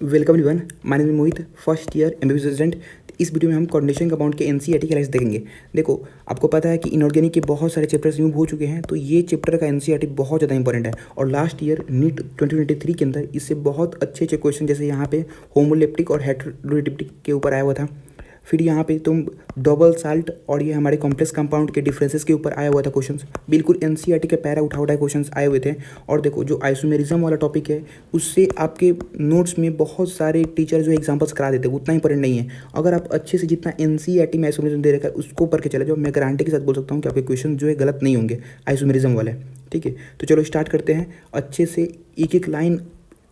Welcome everyone, my name is Mohit, first year MBBS student. इस video में हम coordination compound के NCERT के एनालिसिस देखेंगे। देखो, आपको पता है कि इनऑर्गेनिक के बहुत सारे चैप्टर्स रिमूव हो चुके हैं, तो ये चैप्टर का एनसीईआरटी बहुत ज़्यादा इंपॉर्टेंट है। और लास्ट ईयर नीट 2023 के अंदर इससे बहुत अच्छे अच्छे क्वेश्चन, जैसे यहाँ पे होमोलेप्टिक और हेटेरोलेप्टिक के ऊपर आया हुआ था। फिर यहाँ पे तुम डबल साल्ट और ये हमारे कॉम्प्लेक्स कंपाउंड के डिफरेंसेस के ऊपर आया हुआ था क्वेश्चंस, बिल्कुल एनसीईआरटी के पैरा उठा उठाए क्वेश्चंस आए हुए थे। और देखो, जो आइसोमेरिज्म वाला टॉपिक है उससे आपके नोट्स में बहुत सारे टीचर जो एग्जांपल्स करा देते हैं, उतना इंपॉर्टेंट नहीं है। अगर आप अच्छे से जितना एनसीईआरटी में आइसोमेरिज्म दे रखा है उसको पढ़ के चले जाओ, मैं गारंटी के साथ बोल सकता हूँ कि आपके क्वेश्चन जो है गलत नहीं होंगे आइसोमेरिज्म वाले। ठीक है, तो चलो स्टार्ट करते हैं अच्छे से। एक एक लाइन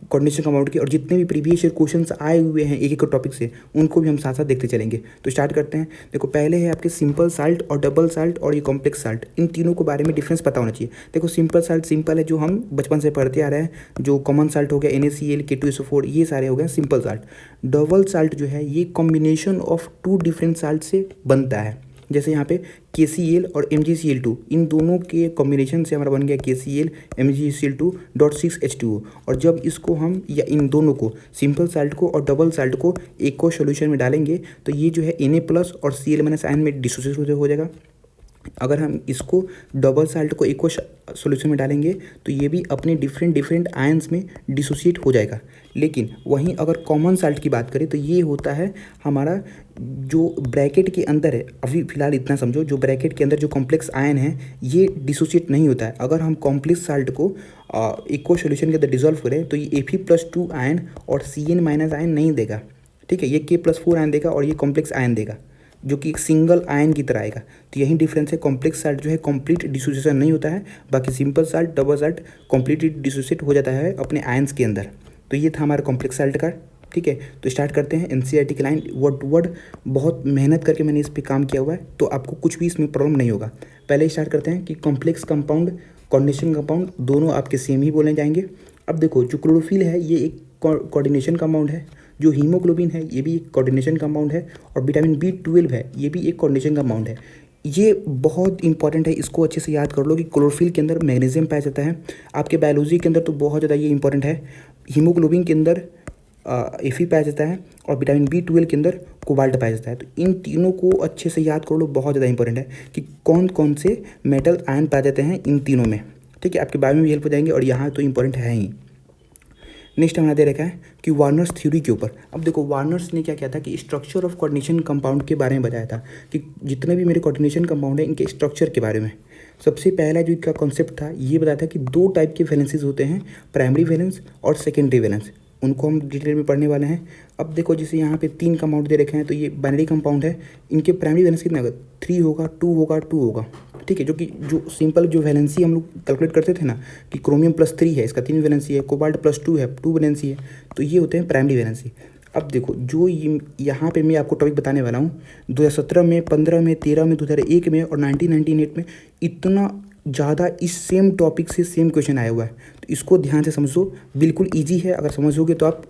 कोऑर्डिनेशन कंपाउंड की और जितने भी प्रीवियस ईयर क्वेश्चंस आए हुए हैं एक एक टॉपिक से, उनको भी हम साथ साथ देखते चलेंगे। तो स्टार्ट करते हैं। देखो, पहले है आपके सिंपल साल्ट और डबल साल्ट और ये कॉम्प्लेक्स साल्ट। इन तीनों के बारे में डिफरेंस पता होना चाहिए। देखो, सिंपल साल्ट सिंपल है, जो हम बचपन से पढ़ते आ रहे हैं। जो कॉमन साल्ट हो गया NaCl, K2SO4, ये सारे हो गए सिंपल साल्ट। डबल साल्ट जो है ये combination of two different salt से बनता है। जैसे यहाँ पे KCl और MgCl2, इन दोनों के कॉम्बिनेशन से हमारा बन गया KCl MgCl2.6H2O। और जब इसको हम या इन दोनों को, सिंपल साल्ट को और डबल साल्ट को एक सॉल्यूशन में डालेंगे तो ये जो है Na+ और Cl- आयन में डिसोसिएट हो जाएगा। अगर हम इसको डबल साल्ट को एक सॉल्यूशन में डालेंगे तो ये भी अपने डिफरेंट आयंस में डिसोसिएट हो जाएगा। लेकिन वहीं अगर कॉमन साल्ट की बात करें तो ये होता है हमारा जो ब्रैकेट के अंदर है। अभी फिलहाल इतना समझो, जो ब्रैकेट के अंदर जो कॉम्प्लेक्स आयन है ये डिसोसिएट नहीं होता है। अगर हम कॉम्प्लेक्स साल्ट को इक्वल सॉल्यूशन के अंदर डिजोल्व करें तो ये Fe+2 आयन और Cn- आयन नहीं देगा। ठीक है, ये K+4 आयन देगा और ये कॉम्प्लेक्स आयन देगा, जो कि एक सिंगल आयन की तरह आएगा। तो यही डिफरेंस है। कॉम्प्लेक्स साल्ट जो है कंप्लीट डिसोसिएशन नहीं होता है, बाकी simple salt double salt completely dissociate हो जाता है अपने आयंस के अंदर। तो ये था हमारा कॉम्प्लेक्स साल्ट का। ठीक है, तो स्टार्ट करते हैं। एनसीईआरटी की लाइन वर्ड टू वर्ड बहुत मेहनत करके मैंने इस पर काम किया हुआ है, तो आपको कुछ भी इसमें प्रॉब्लम नहीं होगा। पहले स्टार्ट करते हैं कि कॉम्प्लेक्स कंपाउंड, कोऑर्डिनेशन कंपाउंड दोनों आपके सेम ही बोले जाएंगे। अब देखो, जो क्लोरोफिल है ये एक कोऑर्डिनेशन कंपाउंड है, जो हीमोग्लोबिन है ये भी एक कोऑर्डिनेशन कंपाउंड है, और विटामिन B12 है ये भी एक कोऑर्डिनेशन कंपाउंड है। ये बहुत इंपॉर्टेंट है, इसको अच्छे से याद कर लो कि क्लोरोफिल के अंदर मैग्नीशियम पाया जाता है। आपके बायोलॉजी के अंदर तो बहुत ज़्यादा ये इंपॉर्टेंट है। हीमोग्लोबिन के अंदर Fe पाया जाता है और विटामिन B12 के अंदर कोबाल्ट पाया जाता है। तो इन तीनों को अच्छे से याद कर लो, बहुत ज़्यादा इंपॉर्टेंट है कि कौन कौन से मेटल आयन पाए जाते हैं इन तीनों में। ठीक है, आपके बायो में भी हेल्प हो जाएंगे और यहाँ तो इंपॉर्टेंट है ही। नेक्स्ट हमारा दे रखा है कि वार्नर्स थ्योरी के ऊपर। अब देखो, वार्नर्स ने क्या किया था कि स्ट्रक्चर ऑफ कोऑर्डिनेशन कंपाउंड के बारे में बताया था कि जितने भी मेरे कोऑर्डिनेशन कंपाउंड है इनके स्ट्रक्चर के बारे में। सबसे पहला जो इनका कॉन्सेप्ट था ये बताया था कि दो टाइप के वैलेंसीज होते हैं, प्राइमरी वैलेंस और सेकेंडरी वैलेंस। उनको हम डिटेल में पढ़ने वाले हैं। अब देखो, जैसे यहाँ पे 3 कंपाउंड दे रखे हैं, तो ये बाइनरी कंपाउंड है। इनके प्राइमरी वैलेंस कितना होगा? 3 होगा, 2 होगा, 2 होगा। ठीक है, जो कि जो सिंपल जो वैलेंसी हम लोग कैलकुलेट करते थे ना कि क्रोमियम +3 है, इसका 3 वैलेंसी है, कोबाल्ट +2 है, 2 वैलेंसी है, तो ये होते हैं प्राइमरी वैलेंसी। अब देखो, जो ये यहाँ पे मैं आपको टॉपिक बताने वाला हूँ, 2017 में, 15 में, 13 में, 2001 में और 1998 में इतना ज़्यादा इस सेम टॉपिक से सेम क्वेश्चन आया हुआ है। तो इसको ध्यान से समझो, बिल्कुल ईजी है, अगर समझोगे तो आप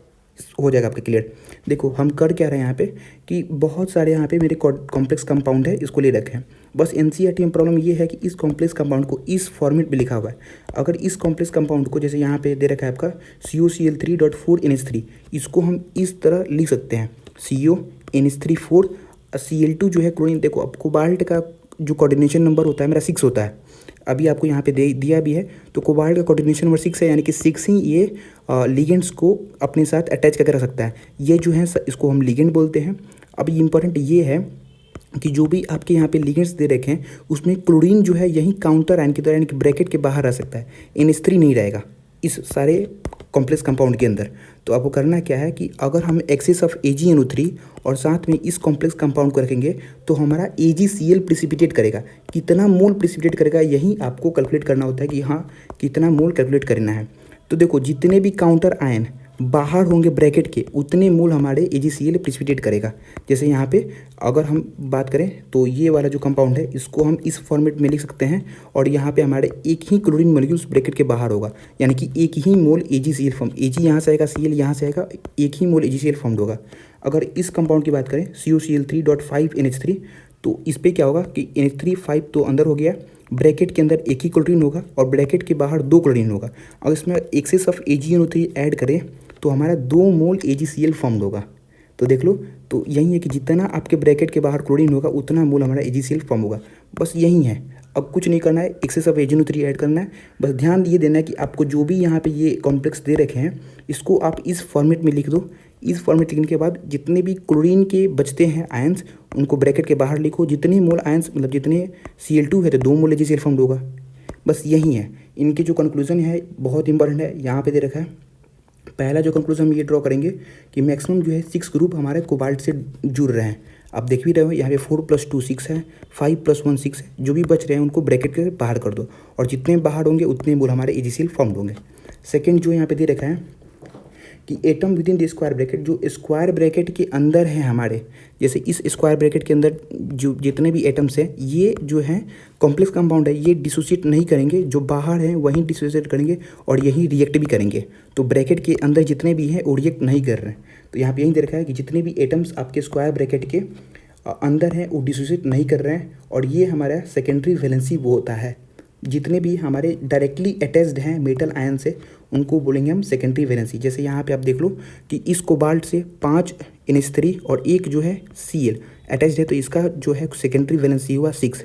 हो जाएगा आपके क्लियर। देखो, हम कर क्या रहे हैं यहाँ पे कि बहुत सारे यहाँ पे मेरे कॉम्प्लेक्स कंपाउंड है, इसको ले रखे हैं। बस एनसीईआरटी में प्रॉब्लम ये है कि इस कॉम्प्लेक्स कंपाउंड को इस फॉर्मेट में लिखा हुआ है। अगर इस कॉम्प्लेक्स कंपाउंड को, जैसे यहाँ पे दे रखा है आपका COCl3.4NH3, इसको हम इस तरह लिख सकते हैं CONH3 Cl2 जो है क्लोरीन। देखो, अब कोबाल्ट का जो कोऑर्डिनेशन नंबर होता है मेरा 6 होता है, अभी आपको यहाँ पे दे दिया भी है। तो कोबाल्ट का कोऑर्डिनेशन नंबर 6 है, यानी कि 6 ही ये लिगेंड्स को अपने साथ अटैच करके रख सकता है। ये जो है इसको हम लिगेंड बोलते हैं। अब इंपॉर्टेंट ये है कि जो भी आपके यहाँ पे लिगेंड्स दे रखे हैं उसमें क्लोरीन जो है यही काउंटर आयन की तरह, यानी कि ब्रैकेट के बाहर रह सकता है, NH3 नहीं रहेगा इस सारे कॉम्प्लेक्स कंपाउंड के अंदर। तो आपको करना क्या है कि अगर हम एक्सेस ऑफ AgNO3 और साथ में इस कॉम्प्लेक्स कंपाउंड को रखेंगे तो हमारा AgCl प्रिसिपिटेट करेगा। कितना मोल प्रिसिपिटेट करेगा यही आपको कैलकुलेट करना होता है कि हाँ कितना मोल कैलकुलेट करना है। तो देखो, जितने भी काउंटर आयन बाहर होंगे ब्रैकेट के, उतने मोल हमारे AgCl प्रिसिपिटेट करेगा। जैसे यहाँ पे अगर हम बात करें तो ये वाला जो कंपाउंड है इसको हम इस फॉर्मेट में लिख सकते हैं, और यहाँ पे हमारे एक ही क्लोरीन मॉलिक्यूल्स ब्रैकेट के बाहर होगा, यानी कि एक ही मोल AgCl फॉर्म, Ag यहाँ से आएगा, Cl यहाँ से आएगा, एक ही मोल AgCl फॉर्म होगा। अगर इस कंपाउंड की बात करें COCl3.5NH3, तो इस पर क्या होगा कि NH3 5 तो अंदर हो गया, ब्रैकेट के अंदर एक ही क्लोरीन होगा और ब्रैकेट के बाहर 2 क्लोरीन होगा। अगर इसमें एक्सेस ऑफ AgNO3 ऐड करें तो हमारा 2 मोल AgCl फॉर्म होगा। तो देख लो, तो यही है कि जितना आपके ब्रैकेट के बाहर क्लोरीन होगा उतना मोल हमारा AgCl फॉर्म होगा। बस यही है, अब कुछ नहीं करना है, एक्सेस ऑफ AgNO3 ऐड करना है। बस ध्यान ये देना है कि आपको जो भी यहाँ पे ये कॉम्प्लेक्स दे रखे हैं इसको आप इस फॉर्मेट में लिख दो। इस फॉर्मेट लिखने के बाद जितने भी क्लोरीन के बचते हैं आयंस उनको ब्रैकेट के बाहर लिखो। जितने मोल आयंस मतलब जितने Cl2 है तो 2 मोल AgCl फॉर्म होगा। बस यही है, इनके जो कंक्लूजन है बहुत इंपॉर्टेंट है, यहाँ पे दे रखा है। पहला जो कंक्लूजन हम ये ड्रॉ करेंगे कि मैक्सिमम जो है 6 ग्रुप हमारे कोबाल्ट से जुड़ रहे हैं। आप देख भी रहे हो यहाँ पे 4 + 2 6 है, 5 + 1 6 है। जो भी बच रहे हैं उनको ब्रैकेट के बाहर कर दो और जितने बाहर होंगे उतने मोल हमारे AgCl फॉर्म होंगे। सेकेंड जो यहाँ पे दे रखा है कि atom with in the square bracket, जो स्क्वायर ब्रैकेट के अंदर है हमारे, जैसे इस स्क्वायर ब्रैकेट के अंदर जो जितने भी एटम्स हैं ये जो है कॉम्प्लेक्स कंपाउंड है, ये डिसोसिएट नहीं करेंगे, जो बाहर हैं वहीं डिसोसिएट करेंगे और यही रिएक्ट भी करेंगे। तो ब्रैकेट के अंदर जितने भी हैं वो रिएक्ट नहीं कर रहे हैं। तो यहाँ पे यही दे रखा है कि जितने भी एटम्स आपके स्क्वायर ब्रैकेट के अंदर हैं वो डिसोसिएट नहीं कर रहे हैं और ये हमारा सेकेंडरी वैलेंसी वो होता है। जितने भी हमारे डायरेक्टली अटैच्ड हैं मेटल आयन से उनको बोलेंगे हम सेकेंडरी वैलेंसी। जैसे यहाँ पे आप देख लो कि इस कोबाल्ट से 5 NH3 और एक जो है Cl अटैच्ड है तो इसका जो है सेकेंडरी वैलेंसी हुआ 6।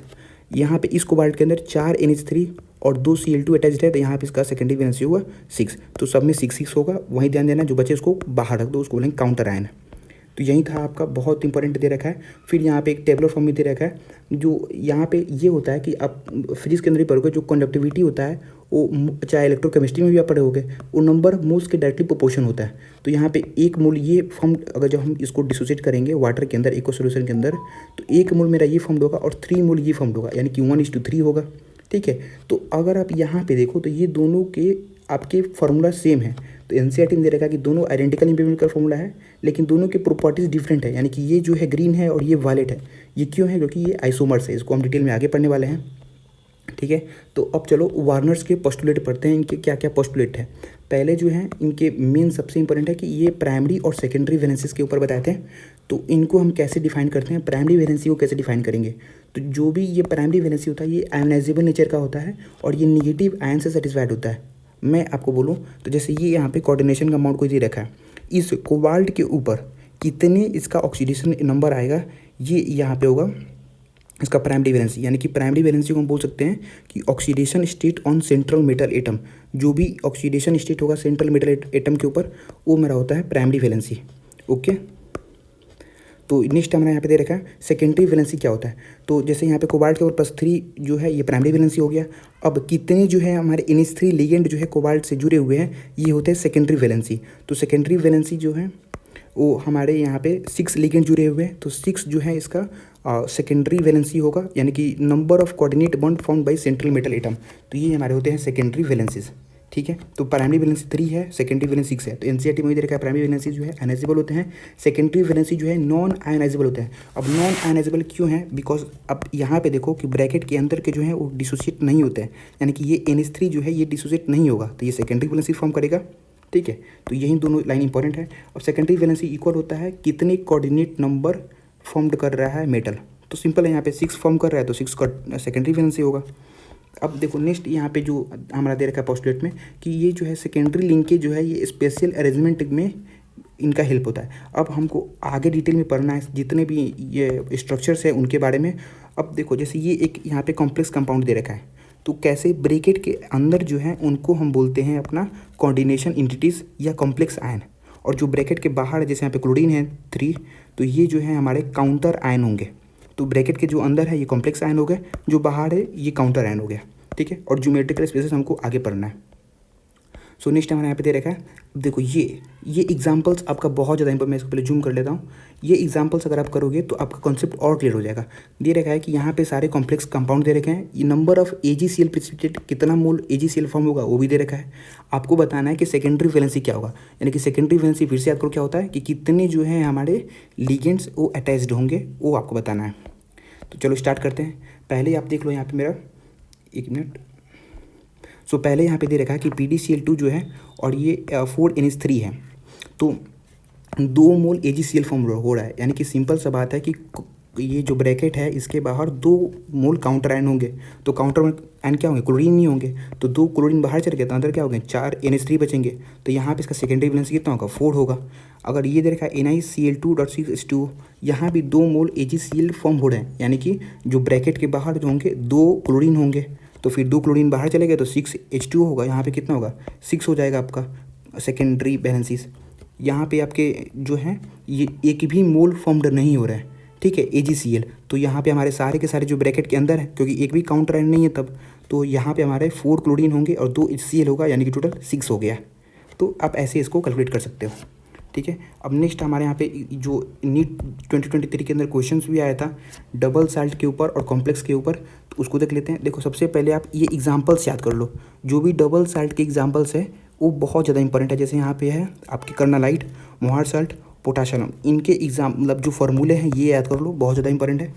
यहाँ पे इस कोबाल्ट के अंदर 4 NH3 और 2 Cl2 अटैच्ड है तो यहाँ पे इसका सेकेंडरी वैलेंसी हुआ 6। तो सब में 6 होगा, वहीं ध्यान देना, जो बचे उसको बाहर रख दो, उसको बोलेंगे काउंटर आयन। तो यही था आपका, बहुत इंपॉर्टेंट दे रखा है। फिर यहाँ पे एक टेबलर फॉर्म में दे रखा है, जो यहाँ पे ये होता है कि आप फिजिक्स के अंदर ही पढ़ोगे, जो कंडक्टिविटी होता है वो चाहे इलेक्ट्रोकेमिस्ट्री में भी आप पढ़े होगे, वो नंबर मोल्स के डायरेक्टली प्रोपोर्शन होता है। तो यहाँ पे 1 मोल ये फॉर्म, अगर जब हम इसको डिसोसिएट करेंगे वाटर के अंदर एक्वा सॉल्यूशन के अंदर, तो 1 मोल मेरा ये फॉर्म होगा और 3 मोल ये फॉर्म होगा, यानी कि 1:3 होगा। ठीक है, तो अगर आप यहाँ पे देखो तो ये दोनों के आपके फार्मूला सेम है। तो NCERT में दे रखा है कि दोनों आइडेंटिकल इम्पेरिकल फार्मूला है लेकिन दोनों के प्रॉपर्टीज डिफरेंट है, यानी कि ये जो है ग्रीन है और ये वायलेट है। ये क्यों है? क्योंकि ये आइसोमर्स है, इसको हम डिटेल में आगे पढ़ने वाले हैं। ठीक है, तो अब चलो वार्नर्स के पोस्टुलेट पढ़ते हैं, इनके क्या क्या पोस्टुलेट है। पहले जो है इनके मेन सबसे इंपॉर्टेंट है कि ये प्राइमरी और सेकेंडरी वैलेंसीज के ऊपर बताते हैं। तो इनको हम कैसे डिफाइन करते हैं, प्राइमरी वैलेंसी को कैसे डिफाइन करेंगे। तो जो भी ये प्राइमरी वैलेंसी होता है ये आयनाइजेबल नेचर का होता है और ये निगेटिव आयन से सेटिस्फाइड होता है। मैं आपको बोलूँ तो जैसे ये यहाँ पे कोऑर्डिनेशन का अमाउंट को दे रखा है, इस कोबाल्ट के ऊपर कितने इसका ऑक्सीडेशन नंबर आएगा ये यहाँ पे होगा इसका प्राइमरी वैलेंसी। यानी कि प्राइमरी वैलेंसी को हम बोल सकते हैं कि oxidation state on central metal atom. जो भी ऑक्सीडेशन स्टेट होगा सेंट्रल मेटल एटम के ऊपर वो मेरा होता है प्राइमरी वैलेंसी। ओके, तो नेक्स्ट हमारा यहाँ पे दे रखा है सेकेंडरी वैलेंसी क्या होता है। तो जैसे यहाँ पे कोबाल्ट के ऊपर +3 जो है ये प्राइमरी वैलेंसी हो गया। अब कितने जो है हमारे NH3 लिगेंड जो है कोबाल्ट से जुड़े हुए हैं ये होते हैं सेकेंडरी वैलेंसी। तो सेकेंडरी वैलेंसी जो है वो हमारे यहाँ पे 6 लिगेंड जुड़े हुए हैं, तो 6 जो है इसका सेकेंडरी वैलेंसी होगा, यानी कि number of coordinate bond found by central metal atom. तो ये हमारे होते हैं सेकेंडरी वैलेंसीज। ठीक है, तो प्राइमरी वैलेंसी 3 है, सेकेंडरी वैलेंसी 6 है। तो NCERT में दे रखा है प्राइमरी वैलेंसी जो है आयनाइजेबल होते हैं, सेकेंडरी वैलेंसी जो है नॉन आयनाइजेबल होते हैं। अब नॉन आयनाइजेबल क्यों है? बिकॉज अब यहाँ पे देखो कि ब्रैकेट के अंदर के जो है वो डिसोसिएट नहीं होते हैं, यानी कि ये NH3 जो है ये डिसोसिएट नहीं होगा, तो ये सेकेंडरी वैलेंसी फॉर्म करेगा। ठीक है, तो यही दोनों लाइन इंपॉर्टेंट है। अब सेकेंडरी वैलेंसी इक्वल होता है कितने कोऑर्डिनेट नंबर फॉर्म्ड कर रहा है मेटल। तो सिंपल है, यहाँ पे 6 फॉर्म कर रहा है तो 6 का सेकेंडरी वैलेंसी होगा। अब देखो नेक्स्ट यहाँ पे जो हमारा दे रखा है पोस्टुलेट में कि ये जो है सेकेंडरी लिंकेज जो है ये स्पेशल अरेंजमेंट में इनका हेल्प होता है। अब हमको आगे डिटेल में पढ़ना है जितने भी ये स्ट्रक्चर्स है उनके बारे में। अब देखो जैसे ये एक यहाँ पे कॉम्प्लेक्स कंपाउंड दे रखा है, तो कैसे ब्रैकेट के अंदर जो है उनको हम बोलते हैं अपना कोऑर्डिनेशन एंटिटीज़ या कॉम्प्लेक्स आयन, और जो ब्रैकेट के बाहर है जैसे यहाँ पे क्लोरीन है 3, तो ये जो है हमारे काउंटर आयन होंगे। तो ब्रैकेट के जो अंदर है ये कॉम्प्लेक्स आयन हो गए, जो बाहर है ये काउंटर आयन हो गया। ठीक है, और ज्योमेट्रिकल स्पेसेस हमको आगे पढ़ना है। सो नेक्स्ट हमारे यहाँ पे दे रखा है, देखो ये एग्जांपल्स आपका बहुत ज़्यादा इंपॉर्टेंट, मैं इसको पहले जूम कर लेता हूँ। ये एग्जांपल्स अगर आप करोगे तो आपका कॉन्सेप्ट और क्लियर हो जाएगा। दे रखा है कि यहाँ पे सारे कॉम्प्लेक्स कंपाउंड दे रखे हैं, ये नंबर ऑफ AgCl प्रेसिपिटेट कितना मोल AgCl फॉर्म होगा वो भी दे रखा है। आपको बताना है कि सेकेंडरी वैलेंसी क्या होगा, यानी कि सेकेंडरी वैलेंसी फिर से याद करो क्या होता है कि कितने जो है हमारे लिगेंड्स वो अटैच्ड होंगे, वो आपको बताना है। तो चलो स्टार्ट करते हैं। पहले आप देख लो यहाँ पे मेरा 1 मिनट। सो पहले यहाँ पे दे रखा है कि PdCl2 जो है और ये 4NH3 है, तो 2 मोल AgCl फॉर्म हो रहा है, यानी कि सिंपल सा बात है कि ये जो ब्रैकेट है इसके बाहर 2 मोल काउंटर आयन होंगे, तो काउंटर आयन क्या होंगे, क्लोरीन नहीं होंगे, तो 2 क्लोरीन बाहर चले गए तो अंदर क्या हो गए 4 NH3 बचेंगे। तो यहाँ पे इसका सेकेंडरी वैलेंस कितना होगा 4 होगा। अगर ये दे रखा है NiCl2.6H2O, यहाँ भी 2 मोल AgCl फॉर्म हो रहे हैं, यानी कि जो ब्रैकेट के बाहर जो होंगे 2 क्लोरीन होंगे, तो फिर 2 क्लोरीन बाहर चले गए तो 6H2O होगा। यहाँ पे कितना होगा 6 हो जाएगा आपका सेकेंडरी बैलेंसिस। यहाँ पे आपके जो हैं ये एक भी मोल फॉर्म्ड नहीं हो रहा है, ठीक है, AgCl। तो यहाँ पे हमारे सारे के सारे जो ब्रैकेट के अंदर है, क्योंकि एक भी काउंटर आयन नहीं है तब, तो यहाँ पे हमारे 4 क्लोरीन होंगे और 2 HCl होगा, यानी कि टोटल 6 हो गया। तो आप ऐसे इसको कैलकुलेट कर सकते हो, ठीक है। अब नेक्स्ट हमारे यहाँ पे जो नीट 2023 के अंदर क्वेश्चंस भी आया था डबल साल्ट के ऊपर और कॉम्प्लेक्स के ऊपर, तो उसको देख लेते हैं। देखो सबसे पहले आप ये एग्जांपल्स याद कर लो, जो भी डबल साल्ट के एग्जांपल्स है वो बहुत ज़्यादा इंपॉर्टेंट है। जैसे यहाँ पे है आपके कर्नालाइट, मोहार साल्ट, पोटाशियम, इनके एग्जाम मतलब जो फॉर्मूले हैं ये याद कर लो, बहुत ज़्यादा इंपॉर्टेंट है।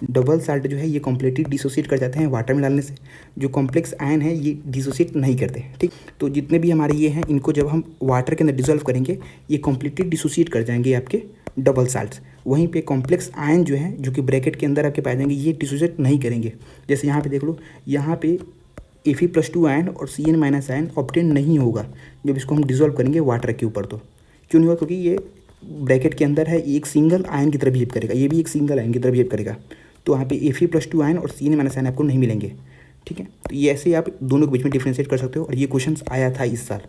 डबल साल्ट जो है ये कम्प्लीटली डिसोसिएट कर जाते हैं वाटर में डालने से, जो कॉम्प्लेक्स आयन है ये डिसोसिएट नहीं करते, ठीक। तो जितने भी हमारे ये हैं इनको जब हम वाटर के अंदर डिजोल्व करेंगे ये कम्प्लीटली डिसोसिएट कर जाएंगे आपके डबल साल्ट्स। वहीं पे कॉम्प्लेक्स आयन जो है जो कि ब्रैकेट के अंदर आपके पाए जाएंगे ये डिसोसिएट नहीं करेंगे। जैसे यहाँ पे देख लो, यहाँ पे Fe+2 आयन और Cn- आयन ऑब्टेन नहीं होगा जब इसको हम डिजोल्व करेंगे वाटर के ऊपर। तो क्यों नहीं होगा, क्योंकि ये ब्रैकेट के अंदर है, एक सिंगल आयन की तरह बिहेव करेगा, ये भी एक सिंगल आयन की तरह बिहेव करेगा। तो यहाँ पे Fe+2 आयन और Cn- आयन आपको नहीं मिलेंगे, ठीक है। तो ये ऐसे आप दोनों के बीच में डिफ्रेंशिएट कर सकते हो, और ये क्वेश्चन आया था इस साल।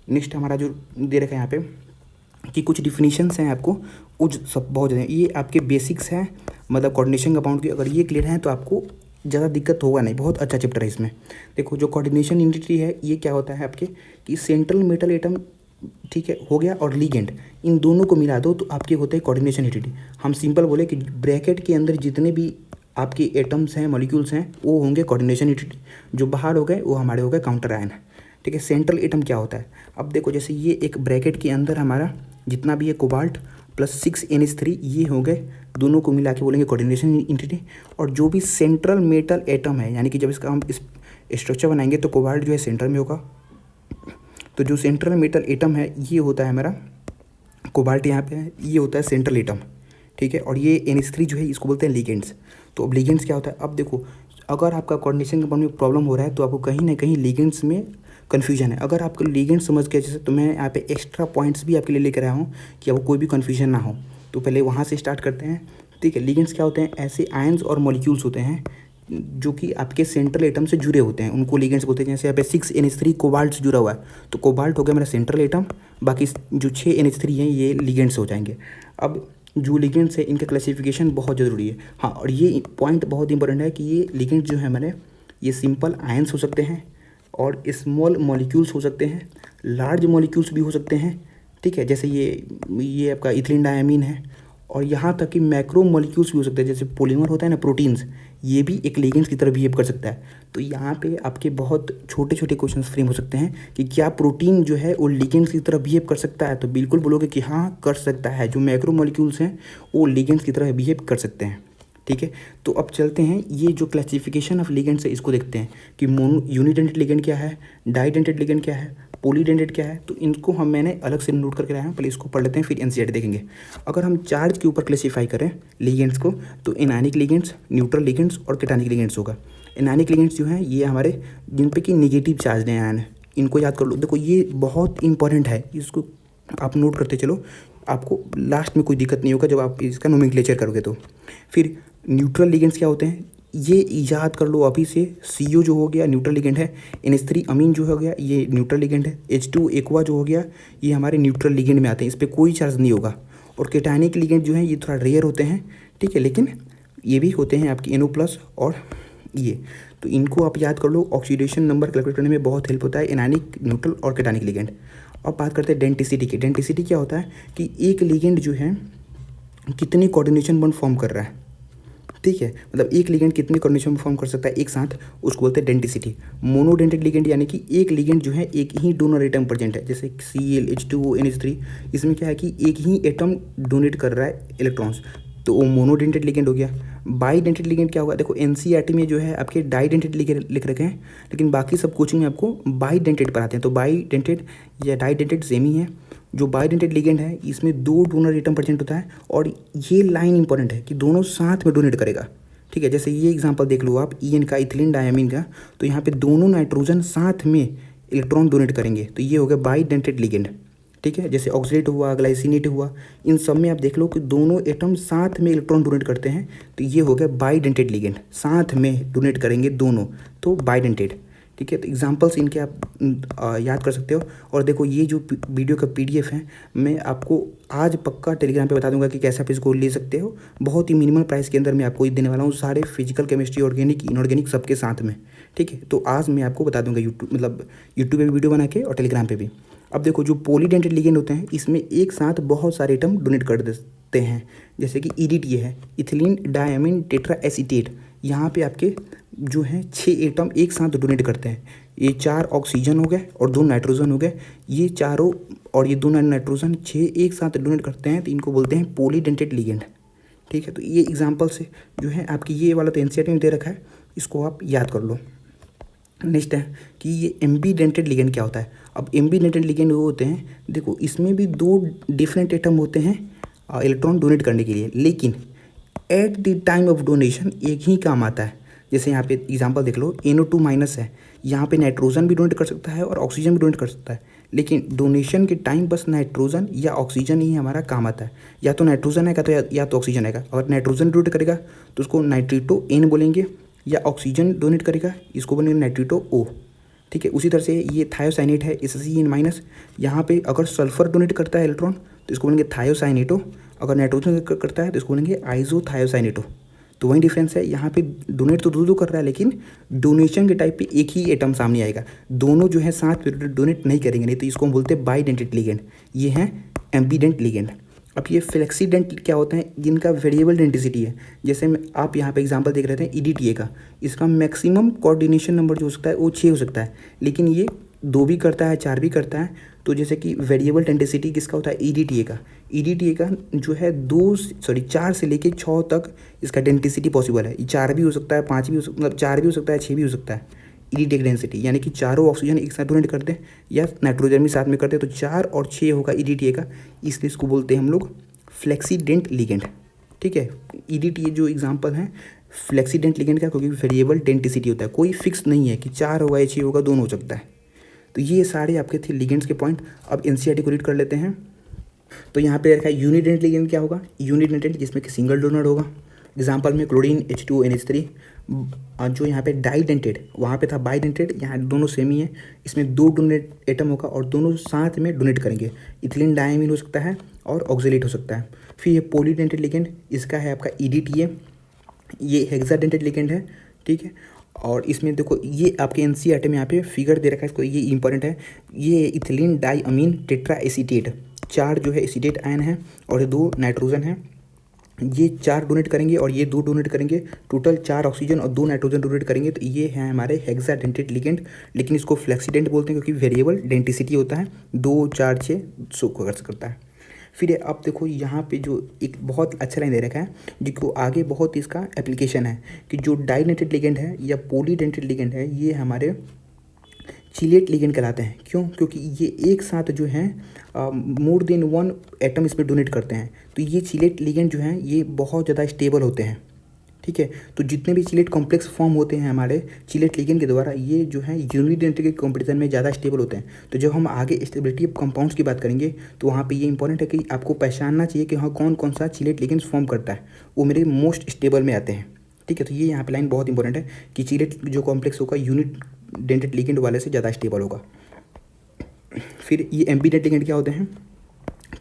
नेक्स्ट हमारा जो दे रखा है यहाँ पे कि कुछ डिफिनीशंस हैं आपको, कुछ सब बहुत ज़्यादा ये आपके बेसिक्स हैं, मतलब कोऑर्डिनेशन कंपाउंड की अगर ये क्लियर हैं तो आपको ज़्यादा दिक्कत होगा नहीं, बहुत अच्छा चैप्टर है इसमें। देखो जो कोऑर्डिनेशन एंटिटी है ये क्या होता है आपके कि सेंट्रल मेटल एटम, ठीक है, हो गया, और लिगेंड, इन दोनों को मिला दो तो आपके होते हैं कोऑर्डिनेशन एंटिटी। हम सिंपल बोले कि ब्रैकेट के अंदर जितने भी आपके एटम्स हैं, मॉलिक्यूल्स हैं, वो होंगे कोऑर्डिनेशन एंटिटी, जो बाहर हो गए वो हमारे हो गए काउंटर आयन, ठीक है। सेंट्रल एटम क्या होता है, अब देखो जैसे ये एक ब्रैकेट के अंदर हमारा जितना भी है कोबाल्ट प्लस 6NH3 ये हो गए, दोनों को मिला के बोलेंगे कोऑर्डिनेशन एंटिटी। और जो भी सेंट्रल मेटल एटम है, यानी कि जब इसका हम इस स्ट्रक्चर बनाएंगे तो कोबाल्ट जो है सेंटर में होगा, तो जो सेंट्रल मेटल एटम है ये होता है हमारा कोबाल्ट, यहाँ पे है ये होता है सेंट्रल एटम, ठीक है। और ये NH3 जो है इसको बोलते हैं लिगेंड्स। तो अब लिगेंड्स क्या होता है, अब देखो अगर आपका कोऑर्डिनेशन कंपाउंड में प्रॉब्लम हो रहा है तो आपको कहीं ना कहीं लिगेंड्स में कन्फ्यूजन है। अगर आपको लिगेंड समझ गया जैसे, तो मैं यहाँ पे एक्स्ट्रा पॉइंट्स भी आपके लिए लेकर आया हूँ कि आपको कोई भी कन्फ्यूजन ना हो। तो पहले वहाँ से स्टार्ट करते हैं, ठीक है। लिगेंड्स क्या होते हैं, ऐसे आयंस और मॉलिक्यूल्स होते हैं जो कि आपके सेंट्रल एटम से जुड़े होते हैं, उनको लिगेंड्स बोलते हैं। जैसे यहाँ पे 6NH3 कोबाल्ट से जुड़ा हुआ है, तो कोबाल्ट हो गया मेरा सेंट्रल एटम, बाकी जो 6NH3 हैं ये लिगेंड्स हो जाएंगे। अब जो लिगेंड्स है इनका क्लासिफिकेशन बहुत ज़रूरी है, हाँ। और ये पॉइंट बहुत इंपॉर्टेंट है कि ये लिगेंड्स जो है हमारे ये सिंपल आयंस हो सकते हैं, और स्मॉल मॉलिक्यूल्स हो सकते हैं, लार्ज मॉलिक्यूल्स भी हो सकते हैं, ठीक है। जैसे ये आपका इथिलीन डायमीन है, और यहाँ तक कि मैक्रो मॉलिक्यूल्स भी हो सकते हैं, जैसे पॉलीमर होता है ना, प्रोटीन्स, ये भी एक लिगेंड्स की तरह बिहेव कर सकता है। तो यहाँ पे आपके बहुत छोटे छोटे क्वेश्चन फ्रेम हो सकते हैं कि क्या प्रोटीन जो है वो लिगेंड्स की तरह बिहेव कर सकता है, तो बिल्कुल बोलोगे कि हाँ कर सकता है, जो मैक्रो मॉलिक्यूल्स हैं वो लिगेंड्स की तरह बिहेव कर सकते हैं, ठीक है। तो अब चलते हैं, ये जो क्लासिफिकेशन ऑफ लिगेंड्स है इसको देखते हैं कि मोनो यूनिडेंटेड लिगेंड क्या है, डाइडेंटेड लिगेंड क्या है, पॉलीडेंटेड क्या है। तो इनको मैंने अलग से नोट करके लाया हूँ, पहले इसको पढ़ लेते हैं फिर NCERT देखेंगे। अगर हम चार्ज के ऊपर क्लासीफाई करें लिगेंड्स को तो एनायनिक लिगेंड्स, न्यूट्रल लिगेंड्स और कैटायनिक लिगेंड्स होगा। एनायनिक लिगेंड्स जो हैं ये हमारे जिन पे कि निगेटिव चार्ज हैं आयन, इनको याद कर लो। देखो ये बहुत इंपॉर्टेंट है, इसको आप नोट करते चलो, आपको लास्ट में कोई दिक्कत नहीं होगा जब आप इसका नोमेनक्लेचर करोगे। तो फिर न्यूट्रल लिगेंड्स क्या होते हैं ये याद कर लो अभी से। CO जो हो गया न्यूट्रल लिगेंड है, NH3 अमीन जो हो गया ये न्यूट्रल लिगेंड है, H2 एक्वा जो हो गया ये हमारे न्यूट्रल लिगेंड में आते हैं, इस पर कोई चार्ज नहीं होगा। और कैटायनिक लिगेंड जो है ये थोड़ा रेयर होते हैं, ठीक है, लेकिन ये भी होते हैं आपकी NO+ और ये, तो इनको आप याद कर लो। ऑक्सीडेशन नंबर कैलकुलेट करने में बहुत हेल्प होता है एनायनिक, न्यूट्रल और कैटायनिक लिगेंड। अब बात करते हैं डेंटिसिटी की। डेंटिसिटी क्या होता है कि एक लिगेंड जो है कितनी कोऑर्डिनेशन बॉन्ड फॉर्म कर रहा है, ठीक है, मतलब एक लिगेंड कितने कोऑर्डिनेशन फॉर्म कर सकता है एक साथ, उसको बोलते हैं डेंटिसिटी। मोनोडेंटेड लिगेंड यानी कि एक लिगेंड जो है एक ही डोनर एटम प्रेजेंट है, जैसे Cl, H2O, NH3, इसमें क्या है कि एक ही एटम डोनेट कर रहा है इलेक्ट्रॉन्स, तो वो मोनोडेंटेड लिगेंड हो गया। बाईडेंटेड लिगेंड क्या होगा, देखो NCERT में जो है आपके डाईडेंटेड लिगेंड लिख रखे हैं, लेकिन बाकी सब कोचिंग में आपको बाईडेंटेड पढ़ाते हैं, तो बाईडेंटेड या डाईडेंटेड सेम ही है। जो बाइडेंटेड लिगेंड है इसमें 2 डोनर एटम प्रेजेंट होता है और ये लाइन इंपॉर्टेंट है कि दोनों साथ में डोनेट करेगा। ठीक है, जैसे ये एग्जांपल देख लो आप ईएन का, इथिलीन डायमीन का, तो यहाँ पे दोनों नाइट्रोजन साथ में इलेक्ट्रॉन डोनेट करेंगे, तो ये हो गया बाइडेंटेड लिगेंड। ठीक है, जैसे ऑक्सीडेट हुआ, ग्लाइसिनेट हुआ, इन सब में आप देख लो कि दोनों एटम साथ में इलेक्ट्रॉन डोनेट करते हैं, तो ये हो गया बाइडेंटेड लिगेंड, साथ में डोनेट करेंगे दोनों, तो बाइडेंटेड। ठीक है, तो एग्जांपल्स इनके आप याद कर सकते हो। और देखो ये जो वीडियो का पीडीएफ है मैं आपको आज पक्का टेलीग्राम पे बता दूंगा कि कैसे आप इसको ले सकते हो। बहुत ही मिनिमल प्राइस के अंदर मैं आपको ये देने वाला हूँ, सारे फिजिकल, केमिस्ट्री, ऑर्गेनिक, इनऑर्गेनिक सबके साथ में। ठीक है, तो आज मैं आपको बता दूंगा यूट्यूब पे भी वीडियो बना के और टेलीग्राम पे भी। अब देखो जो पॉलीडेंटेड लिगेंड होते हैं इसमें एक साथ बहुत सारे एटम डोनेट कर देते हैं, जैसे कि EDTA है, इथिलीन डायमीन टेट्रा एसीटेट। यहाँ पे आपके जो हैं 6 एटम एक साथ डोनेट करते हैं। ये 4 ऑक्सीजन हो गए और 2 नाइट्रोजन हो गए, ये चारों और ये 2 नाइट्रोजन 6 एक साथ डोनेट करते हैं, तो इनको बोलते हैं पॉलीडेंटेड लिगेंड। ठीक है, तो ये एग्जांपल से जो है आपकी ये वाला तो एनसीईआरटी में दे रखा है, इसको आप याद कर लो। नेक्स्ट है कि ये एम्बीडेंटेड लिगेंड क्या होता है। अब एम्बीडेंटेड लिगेंड वो होते हैं, देखो इसमें भी 2 डिफरेंट एटम होते हैं इलेक्ट्रॉन डोनेट करने के लिए, लेकिन at the time of donation एक ही काम आता है। जैसे यहाँ पे एग्जांपल देख लो, NO2 माइनस है, यहाँ पे नाइट्रोजन भी डोनेट कर सकता है और ऑक्सीजन भी डोनेट कर सकता है, लेकिन डोनेशन के टाइम बस नाइट्रोजन या ऑक्सीजन ही हमारा काम आता है। या तो नाइट्रोजन आएगा तो या तो ऑक्सीजन आएगा। अगर नाइट्रोजन डोनेट करेगा तो उसको नाइट्रिटो N बोलेंगे, या ऑक्सीजन डोनेट करेगा इसको बोलेंगे नाइट्रिटो O। ठीक है, उसी तरह से ये थायोसाइनेट है, SCN माइनस, यहाँ पे अगर सल्फर डोनेट करता है इलेक्ट्रॉन तो इसको बोलेंगे थायोसाइनेटो, अगर नाइट्रोजन करता है तो इसको बोलेंगे आइसोथायोसाइनेटो। तो वही डिफरेंस है, यहाँ पे डोनेट तो दो कर रहा है, लेकिन डोनेशन के टाइप पे एक ही एटम सामने आएगा, दोनों जो है साथ में डोनेट नहीं करेंगे, नहीं तो इसको हम बोलते हैं बाइडेंटेड लिगेंड। ये है एम्बीडेंट लिगेंड। अब ये फ्लेक्सीडेंट क्या होते हैं, जिनका वेरिएबल डेंसिटी है। जैसे आप यहाँ पे एग्जांपल देख रहे थे EDTA का, इसका मैक्सिमम कोऑर्डिनेशन नंबर जो हो सकता है वो 6 हो सकता है, लेकिन ये 2 भी करता है, 4 भी करता है। तो जैसे कि वेरिएबल डेंसिटी किसका होता है, EDTA का जो है 4 से लेके 6 तक इसका डेंसिटी पॉसिबल है। 4 भी हो सकता है, 5 भी हो सकता है, मतलब 4 भी हो सकता है, 6 भी हो सकता है। EDTA डेंसिटी यानी कि चारों ऑक्सीजन एक साथ डोनेट करते हैं या नाइट्रोजन भी साथ में करते हैं, तो 4 और 6 होगा EDTA का, इसलिए इसको बोलते हैं हम लोग फ्लेक्सीडेंट लिगेंड। ठीक है, EDTA जो एग्जांपल है फ्लेक्सीडेंट लिगेंड का, क्योंकि वेरिएबल डेंसिटी होता है, कोई फिक्स नहीं है कि 4 होगा या 6 होगा, दोनों हो सकता है। तो ये सारे आपके थे लिगेंड्स के पॉइंट। अब एनसीईआरटी को रीड कर लेते हैं। तो यहाँ पे रखा है यूनिडेंट लिगेंड क्या होगा, यूनिडेंट जिसमें कि सिंगल डोनर होगा। एग्जांपल में क्लोरीन H2NH3। जो यहाँ पे डाइडेंटेड, वहाँ पे था बाइडेंटेड, यहाँ दोनों सेम ही है। इसमें 2 डोनेट एटम होगा और दोनों साथ में डोनेट करेंगे। इथिलीन डायमीन हो सकता है और ऑक्जेलेट हो सकता है। फिर ये पॉलीडेंटेड लिगेंड, इसका है आपका EDTA, ये हेक्साडेंटेड लिगेंड है। ठीक है, और इसमें देखो ये आपके एनसीईआरटी में यहाँ पे फिगर दे रखा है, इसको ये इंपॉर्टेंट है। ये इथिलीन डाइअमीन टेट्रा एसीटेट, 4 जो है एसीटेट आयन है और 2 नाइट्रोजन है। ये 4 डोनेट करेंगे और ये 2 डोनेट करेंगे, टोटल 4 ऑक्सीजन और 2 नाइट्रोजन डोनेट करेंगे, तो ये है हमारे हेक्साडेंटेड लिगेंड। लेकिन इसको फ्लेक्सीडेंट बोलते हैं क्योंकि वेरिएबल डेंसिटी होता है, 2, 4, 6 सो कर सकता है। फिर अब देखो यहाँ पे जो एक बहुत अच्छा लाइन दे रखा है, जिसको आगे बहुत इसका एप्लीकेशन है कि जो डाइडेंटेड लिगेंड है या पॉलीडेंटेड लिगेंड है, ये हमारे चिलेट लिगेंड कहलाते हैं। क्यों? क्योंकि ये एक साथ जो है मोर देन 1 एटम इसमें डोनेट करते हैं, तो ये चिलेट लिगेंड जो हैं ये बहुत ज़्यादा स्टेबल होते हैं। ठीक है, तो जितने भी चिलेट कॉम्प्लेक्स फॉर्म होते हैं हमारे चिलेट लिगेंड के द्वारा, ये जो है यूनिडेंट के कंपैरिजन में ज़्यादा स्टेबल होते हैं। तो जब हम आगे स्टेबिलिटी ऑफ कंपाउंड्स की बात करेंगे तो वहाँ पे ये इंपॉर्टेंट है कि आपको पहचानना चाहिए कि हाँ कौन कौन सा चिलेट लिगेंड फॉर्म करता है, वो मेरे मोस्ट स्टेबल में आते हैं। ठीक है, तो ये यहाँ पे लाइन बहुत इंपॉर्टेंट है कि चिलेट जो कॉम्प्लेक्स होगा यूनिडेंटेड लिगेंड वाले से ज़्यादा स्टेबल होगा। फिर ये एम्बीडेंट लिगेंड क्या होते हैं,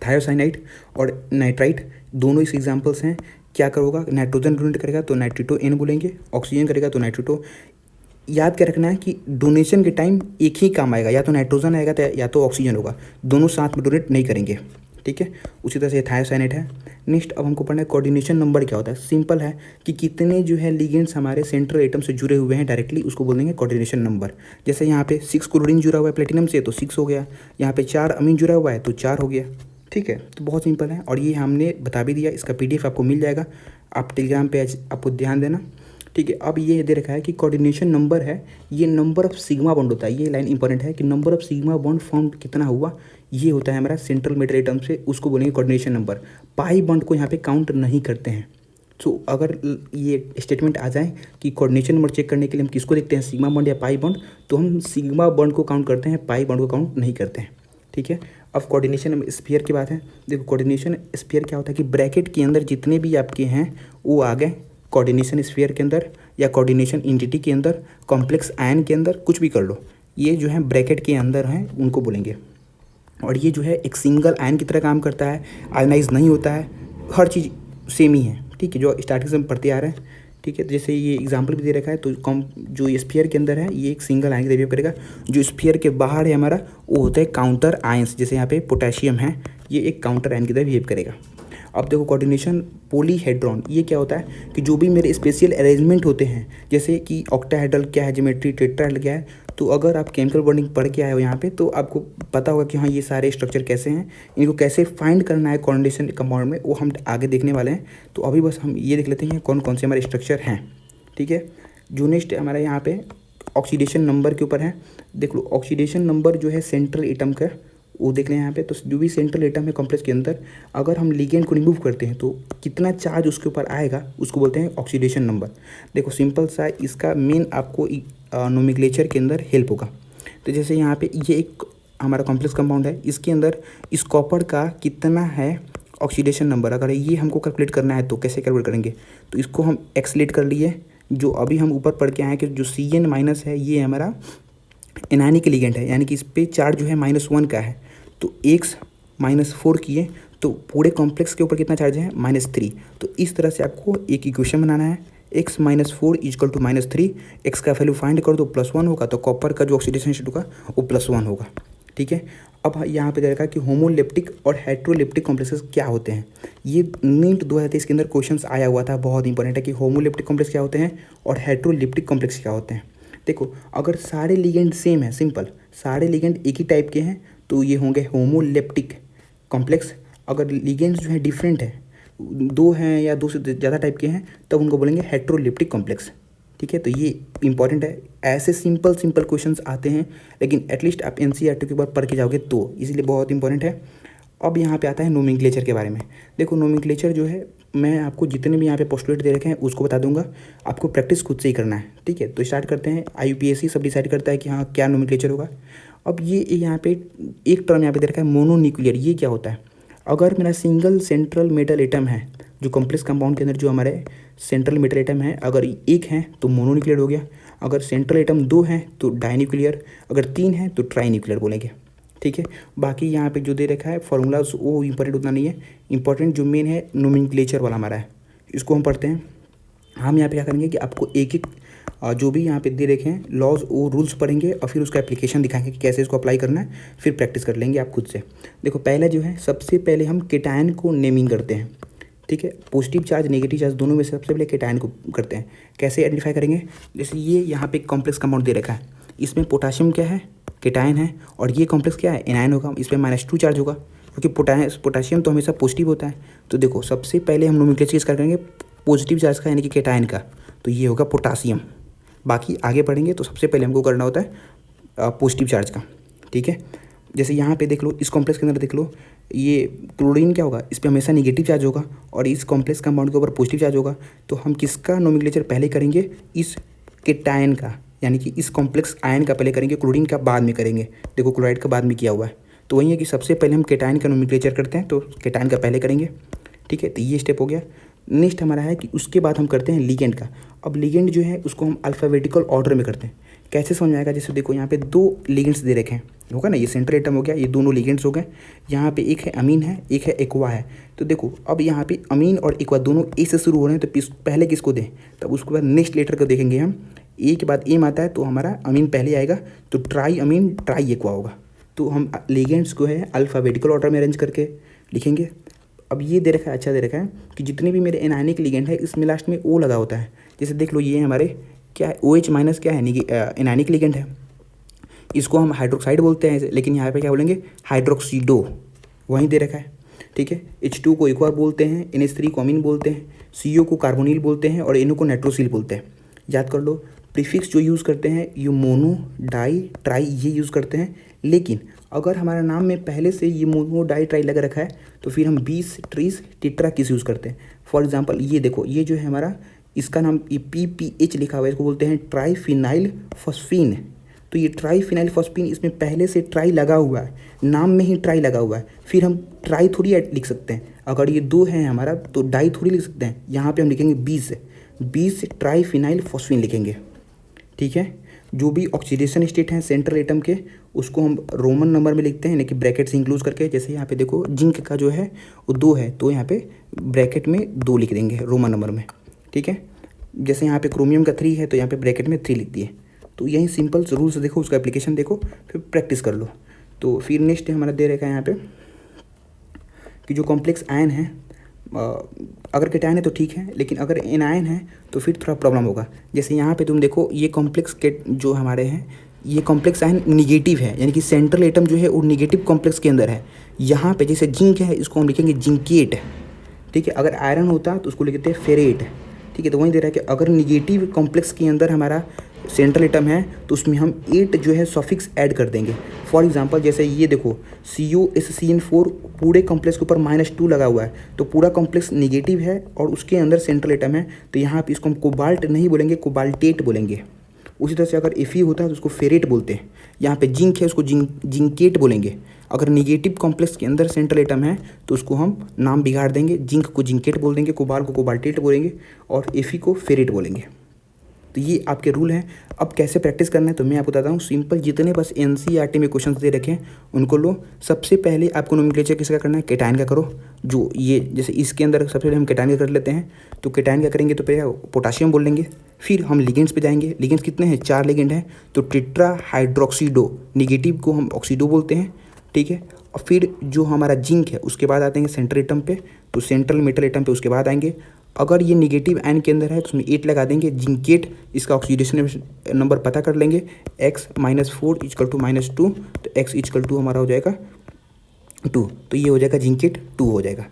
थायोसाइनाइड और नाइट्राइट, दोनों इस एग्जाम्पल्स हैं। क्या करोगा, नाइट्रोजन डोनेट करेगा तो नाइट्रिटो N बोलेंगे, ऑक्सीजन करेगा तो नाइट्रिटो। याद क्या रखना है कि डोनेशन के टाइम एक ही काम आएगा, या तो नाइट्रोजन आएगा या तो ऑक्सीजन होगा, दोनों साथ में डोनेट नहीं करेंगे। ठीक है, उसी तरह से थायोसाइनेट है। नेक्स्ट अब हमको पढ़ना है कोऑर्डिनेशन नंबर क्या होता है। सिंपल है कि कितने जो है लिगेंड्स हमारे सेंट्रल एटम से जुड़े हुए हैं डायरेक्टली, उसको बोलेंगे कोऑर्डिनेशन नंबर। जैसे यहाँ पे 6 क्लोरीन जुड़ा हुआ है प्लेटिनम से तो 6 हो गया, यहाँ पे 4 अमीन जुड़ा हुआ है तो 4 हो गया। ठीक है, तो बहुत सिंपल है और ये हमने बता भी दिया, इसका PDF आपको मिल जाएगा, आप टेलीग्राम पे आपको ध्यान देना। ठीक है, अब ये दे रखा है कि कोऑर्डिनेशन नंबर है, ये नंबर ऑफ सिग्मा बॉन्ड होता है। ये लाइन इंपॉर्टेंट है कि number of sigma bond form कितना हुआ, ये होता है हमारा सेंट्रल मेटल एटम से, उसको बोलेंगे कोऑर्डिनेशन नंबर। पाई बॉन्ड को यहाँ पे काउंट नहीं करते हैं। तो अगर ये स्टेटमेंट आ जाए कि कोऑर्डिनेशन नंबर चेक करने के लिए हम किसको देखते हैं, सिग्मा बॉन्ड या पाई बॉन्ड, तो हम सिग्मा बॉन्ड को काउंट करते हैं, पाई बॉन्ड को काउंट नहीं करते हैं। ठीक है, अब कोऑर्डिनेशन स्फीयर की बात है। देखो कोऑर्डिनेशन स्फीयर क्या होता है कि ब्रैकेट के अंदर जितने भी आपके हैं वो आ गए कोऑर्डिनेशन स्फीयर के अंदर, या कोऑर्डिनेशन एंटिटी के अंदर, कॉम्प्लेक्स आयन के अंदर, कुछ भी कर लो, ये जो है ब्रैकेट के अंदर हैं उनको बोलेंगे। और ये जो है एक सिंगल आयन की तरह काम करता है, आयनाइज नहीं होता है, हर चीज़ सेम ही है। ठीक है, जो स्टार्टिंग से हम पढ़ते आ रहे हैं। ठीक है, तो जैसे ये एग्जांपल भी दे रखा है, तो जो स्फीयर के अंदर है ये एक सिंगल आयन की तरह बिहेव करेगा। जो स्फीयर के बाहर है हमारा वो होता है काउंटर आयंस, जैसे यहाँ पे पोटेशियम है, ये एक काउंटर आयन की तरह बिहेव करेगा। अब देखो कोऑर्डिनेशन पॉलीहेड्रॉन, ये क्या होता है कि जो भी मेरे स्पेशल अरेंजमेंट होते हैं, जैसे कि ऑक्टाहेड्रल क्या है, ज्योमेट्री, टेट्राहेड्रल क्या है, तो अगर आप केमिकल बॉन्डिंग पढ़ के आए हो यहाँ पे तो आपको पता होगा कि हाँ ये सारे स्ट्रक्चर कैसे हैं, इनको कैसे फाइंड करना है कोऑर्डिनेशन कंपाउंड में, वो हम आगे देखने वाले हैं। तो अभी बस हम ये देख लेते हैं कौन कौन से हमारे स्ट्रक्चर हैं। ठीक है, जो नेक्स्ट हमारा यहाँ पे ऑक्सीडेशन नंबर के ऊपर है। देख लो ऑक्सीडेशन नंबर जो है सेंट्रल एटम का, वो देख लें यहाँ पे। तो जो भी सेंट्रल एटम है कॉम्प्लेक्स के अंदर, अगर हम लिगेंड को रिमूव करते हैं तो कितना चार्ज उसके ऊपर आएगा, उसको बोलते हैं ऑक्सीडेशन नंबर। देखो सिंपल सा इसका मेन आपको नोमेनक्लेचर के अंदर हेल्प होगा। तो जैसे यहाँ पे ये एक हमारा कॉम्प्लेक्स कंपाउंड है, इसके अंदर इस कॉपर का कितना है ऑक्सीडेशन नंबर, अगर ये हमको कैलकुलेट करना है तो कैसे कैलकुलेट करेंगे। तो इसको हम एक्सलेट कर लिए, जो अभी हम ऊपर पढ़ के आए कि जो Cn माइनस है ये हमारा एनायनिक लिगेंड है, यानी कि इस पर चार्ज जो है -1 का है। तो x -4 किए तो पूरे कॉम्प्लेक्स के ऊपर कितना चार्ज है, -3। तो इस तरह से आपको एक इक्वेशन बनाना है, x -4 इक्वल टू -3। x का वैल्यू फाइंड कर दो, +1 होगा, तो कॉपर का जो ऑक्सीडेशन स्टेट होगा वो +1 होगा। ठीक है, अब यहाँ पे देखा कि होमोलेप्टिक और हेट्रोलेप्टिक कॉम्प्लेक्सेस क्या होते हैं। ये नीट 2023 के अंदर क्वेश्चंस आया हुआ था, बहुत इंपॉर्टेंट है कि होमोलेप्टिक कॉम्प्लेक्स क्या होते हैं और हेट्रोलेप्टिक कॉम्प्लेक्स क्या होते हैं। देखो अगर सारे लिगेंड सेम है, सिंपल सारे लिगेंड एक ही टाइप के हैं तो ये होंगे होमोलेप्टिक कॉम्प्लेक्स। अगर लिगेंड्स जो है डिफरेंट है, दो हैं या दो से ज़्यादा टाइप के हैं, तब उनको बोलेंगे हेट्रोलेप्टिक कॉम्प्लेक्स। ठीक है, तो ये इंपॉर्टेंट है। ऐसे सिंपल क्वेश्चंस आते हैं, लेकिन एटलीस्ट आप एनसीईआरटी के ऊपर पढ़ के जाओगे तो, इसलिए बहुत इंपॉर्टेंट है। अब यहाँ पे आता है नोमेनक्लेचर के बारे में। देखो नोमेनक्लेचर जो है, मैं आपको जितने भी यहाँ पे पोस्टुलेट दे रखे हैं उसको बता दूंगा, आपको प्रैक्टिस खुद से ही करना है। ठीक है, तो स्टार्ट करते हैं। IUPAC सब डिसाइड करता है कि हाँ क्या नोमेनक्लेचर होगा। अब ये यहाँ पे एक टर्म यहाँ पे दे रखा है मोनोन्यूक्लियर। ये क्या होता है, अगर मेरा सिंगल सेंट्रल मेटल एटम है, जो कॉम्प्लेक्स कंपाउंड के अंदर जो हमारे सेंट्रल मेटल एटम है, अगर एक है तो मोनोन्यूक्लियर हो गया, अगर सेंट्रल एटम 2 हैं तो डाइन्यूक्लियर, अगर 3 हैं तो ट्राइन्यूक्लियर बोलेंगे। ठीक है, बाकी यहाँ पे जो दे रखा है फॉर्मूलाज वो इंपॉर्टेंट उतना नहीं है, इंपॉर्टेंट जो मेन है नोमेनक्लेचर वाला हमारा है, इसको हम पढ़ते हैं। हम यहाँ पे क्या करेंगे कि आपको एक एक जो भी यहाँ पे दे रखे हैं लॉज वो रूल्स पढ़ेंगे और फिर उसका एप्लीकेशन दिखाएंगे कि कैसे इसको अप्लाई करना है, फिर प्रैक्टिस कर लेंगे आप खुद से। देखो पहले जो है, सबसे पहले हम केटायन को नेमिंग करते हैं। ठीक है, पॉजिटिव चार्ज नेगेटिव चार्ज दोनों में से सबसे पहले केटायन को करते हैं। कैसे आइडेंटिफाई करेंगे, जैसे ये यहाँ पे कॉम्प्लेक्स कंपाउंड दे रखा है, इसमें पोटाशियम क्या है, केटायन है, और ये कॉम्प्लेक्स क्या है, एनायन होगा, इस पर -2 चार्ज होगा, क्योंकि पोटाशियम तो हमेशा पॉजिटिव होता है। तो देखो सबसे पहले हम नोमेनक्लेचर किसका करेंगे, पॉजिटिव चार्ज का, यानी कि केटायन का, तो ये होगा पोटासियम। बाकी आगे पढ़ेंगे तो सबसे पहले हमको करना होता है पॉजिटिव चार्ज का। ठीक है, जैसे यहाँ पे देख लो, इस कॉम्प्लेक्स के अंदर देख लो, ये क्लोरीन क्या होगा, इस पर हमेशा नेगेटिव चार्ज होगा, और इस कॉम्प्लेक्स कंपाउंड के ऊपर पॉजिटिव चार्ज होगा। तो हम किसका नोमेनक्लेचर पहले करेंगे, इस केटायन का, यानी कि इस कॉम्प्लेक्स आयन का पहले करेंगे, क्लोरीन का बाद में करेंगे। देखो क्लोराइड का बाद में किया हुआ है, तो वही है कि सबसे पहले हम केटायन का नोमेनक्लेचर करते हैं, तो केटायन का पहले करेंगे। ठीक है, तो ये स्टेप हो गया। नेक्स्ट हमारा है कि उसके बाद हम करते हैं लिगेंड का। अब लिगेंड जो है उसको हम अल्फ़ाबेटिकल ऑर्डर में करते हैं। कैसे समझ आएगा, जैसे देखो यहाँ पे 2 लिगेंड्स दे रखे हैं, होगा ना, ये सेंट्रल एटम हो गया, ये दोनों लिगेंड्स हो गए। यहाँ पे एक है अमीन है, एक है एक्वा है। तो देखो अब यहाँ पे अमीन और एक्वा दोनों ए से शुरू हो रहे हैं, तो पहले किसको दें, तब उसके बाद नेक्स्ट लेटर को देखेंगे हम। ए के बाद एम आता है तो हमारा अमीन पहले आएगा, तो ट्राई अमीन ट्राई एक्वा होगा। तो हम लिगेंड्स को है अल्फ़ाबेटिकल ऑर्डर में अरेंज करके लिखेंगे। अब ये दे रखा है, अच्छा दे रखा है कि जितने भी मेरे एनायनिक लिगेंड है इसमें लास्ट में ओ लगा होता है। जैसे देख लो ये हमारे क्या है, OH माइनस क्या है, एनायनिक लिगेंड है, इसको हम हाइड्रोक्साइड बोलते हैं, लेकिन यहाँ पे क्या बोलेंगे, हाइड्रोक्सीडो, वहीं दे रखा है। ठीक है, H2 को एक्वा बोलते हैं, NH3 को अमीन बोलते हैं, CO को कार्बोनिल बोलते हैं, और NO को नाइट्रोसिल बोलते हैं। याद कर लो, प्रीफिक्स जो यूज़ करते हैं ये मोनो, डाई, ट्राई ये यूज़ करते हैं। लेकिन अगर हमारा नाम में पहले से ये मोनो डाई ट्राई लगा रखा है तो फिर हम 20 ट्रीज टेट्रा किस यूज़ करते हैं। फॉर एग्जांपल ये देखो, ये जो है हमारा, इसका नाम ये PPH लिखा हुआ है, इसको बोलते हैं ट्राईफिनाइल फॉस्फीन। तो ये ट्राईफिनाइल फॉस्फीन, इसमें पहले से ट्राई लगा हुआ है, नाम में ही ट्राई लगा हुआ है, फिर हम ट्राई थोड़ी लिख सकते हैं। अगर ये 2 है हमारा तो डाई थोड़ी लिख सकते हैं। यहाँ पे हम लिखेंगे 20 ट्राईफिनाइल फॉस्फीन लिखेंगे, ठीक है। जो भी ऑक्सीडेशन स्टेट हैं सेंट्रल एटम के, उसको हम रोमन नंबर में लिखते हैं, यानी कि ब्रैकेट से इंक्लूड करके। जैसे यहाँ पे देखो जिंक का जो है वो 2 है, तो यहाँ पे ब्रैकेट में 2 लिख देंगे रोमन नंबर में, ठीक है। जैसे यहाँ पे क्रोमियम का 3 है तो यहाँ पे ब्रैकेट में 3 लिख दिए। तो यही सिंपल रूल्स देखो, उसका एप्लीकेशन देखो, फिर प्रैक्टिस कर लो। तो फिर नेक्स्ट हमारा दे रखा है यहाँ पे कि जो कॉम्प्लेक्स आयन है, अगर केटायन है तो ठीक है, लेकिन अगर एनायन है तो फिर थोड़ा प्रॉब्लम होगा। जैसे यहाँ पे तुम देखो ये कॉम्प्लेक्स के जो हमारे हैं, ये कॉम्प्लेक्स आयन निगेटिव है, यानी कि सेंट्रल एटम जो है वो निगेटिव कॉम्प्लेक्स के अंदर है। यहाँ पे जैसे जिंक है, इसको हम लिखेंगे जिंकेट, ठीक है। अगर आयरन होता तो उसको लिखते हैं फेरेट, ठीक है। तो वहीं दे रहा है कि अगर निगेटिव कॉम्प्लेक्स के अंदर हमारा सेंट्रल एटम है तो उसमें हम 8 जो है सॉफिक्स ऐड कर देंगे। फॉर एग्जांपल जैसे ये देखो CuSCN4 पूरे कॉम्प्लेक्स के ऊपर -2 लगा हुआ है, तो पूरा कॉम्प्लेक्स निगेटिव है और उसके अंदर सेंट्रल एटम है, तो यहाँ पे इसको हम कोबाल्ट नहीं बोलेंगे, कोबाल्टेट बोलेंगे। उसी तरह से अगर Fe होता है तो उसको फेरेट बोलते हैं। यहाँ पे जिंक है, उसको जिंकेट बोलेंगे। अगर निगेटिव कॉम्प्लेक्स के अंदर सेंट्रल एटम है तो उसको हम नाम बिगाड़ देंगे, जिंक को जिंकेट बोल देंगे, कोबाल्ट को कोबाल्टेट बोलेंगे और Fe को फेरेट बोलेंगे। तो ये आपके रूल हैं। अब कैसे प्रैक्टिस करना है तो मैं आपको बताता हूँ। सिंपल, जितने बस NCERT में क्वेश्चंस दे रखे हैं उनको लो। सबसे पहले आपको नोमेनक्लेचर किसका करना है, केटायन का करो। जो ये जैसे इसके अंदर सबसे पहले हम केटायन का कर लेते हैं, तो केटायन का करेंगे तो पहले पोटाशियम बोल लेंगे। फिर हम लिगेंड्स पे जाएंगे। लिगेंड्स कितने हैं, 4 लिगेंड हैं, तो टेट्रा हाइड्रोक्सीडो, निगेटिव को हम ऑक्सीडो बोलते हैं, ठीक है। और फिर जो हमारा जिंक है उसके बाद आते हैं सेंट्रल एटम पे, तो सेंट्रल मेटल एटम पे उसके बाद आएंगे। अगर ये निगेटिव आयन के अंदर है तो उसमें 8 लगा देंगे, जिंकेट। इसका ऑक्सीडेशन नंबर पता कर लेंगे, x - 4 = -2, तो x = हमारा हो जाएगा 2, तो ये हो जाएगा जिंकेट 2 हो जाएगा।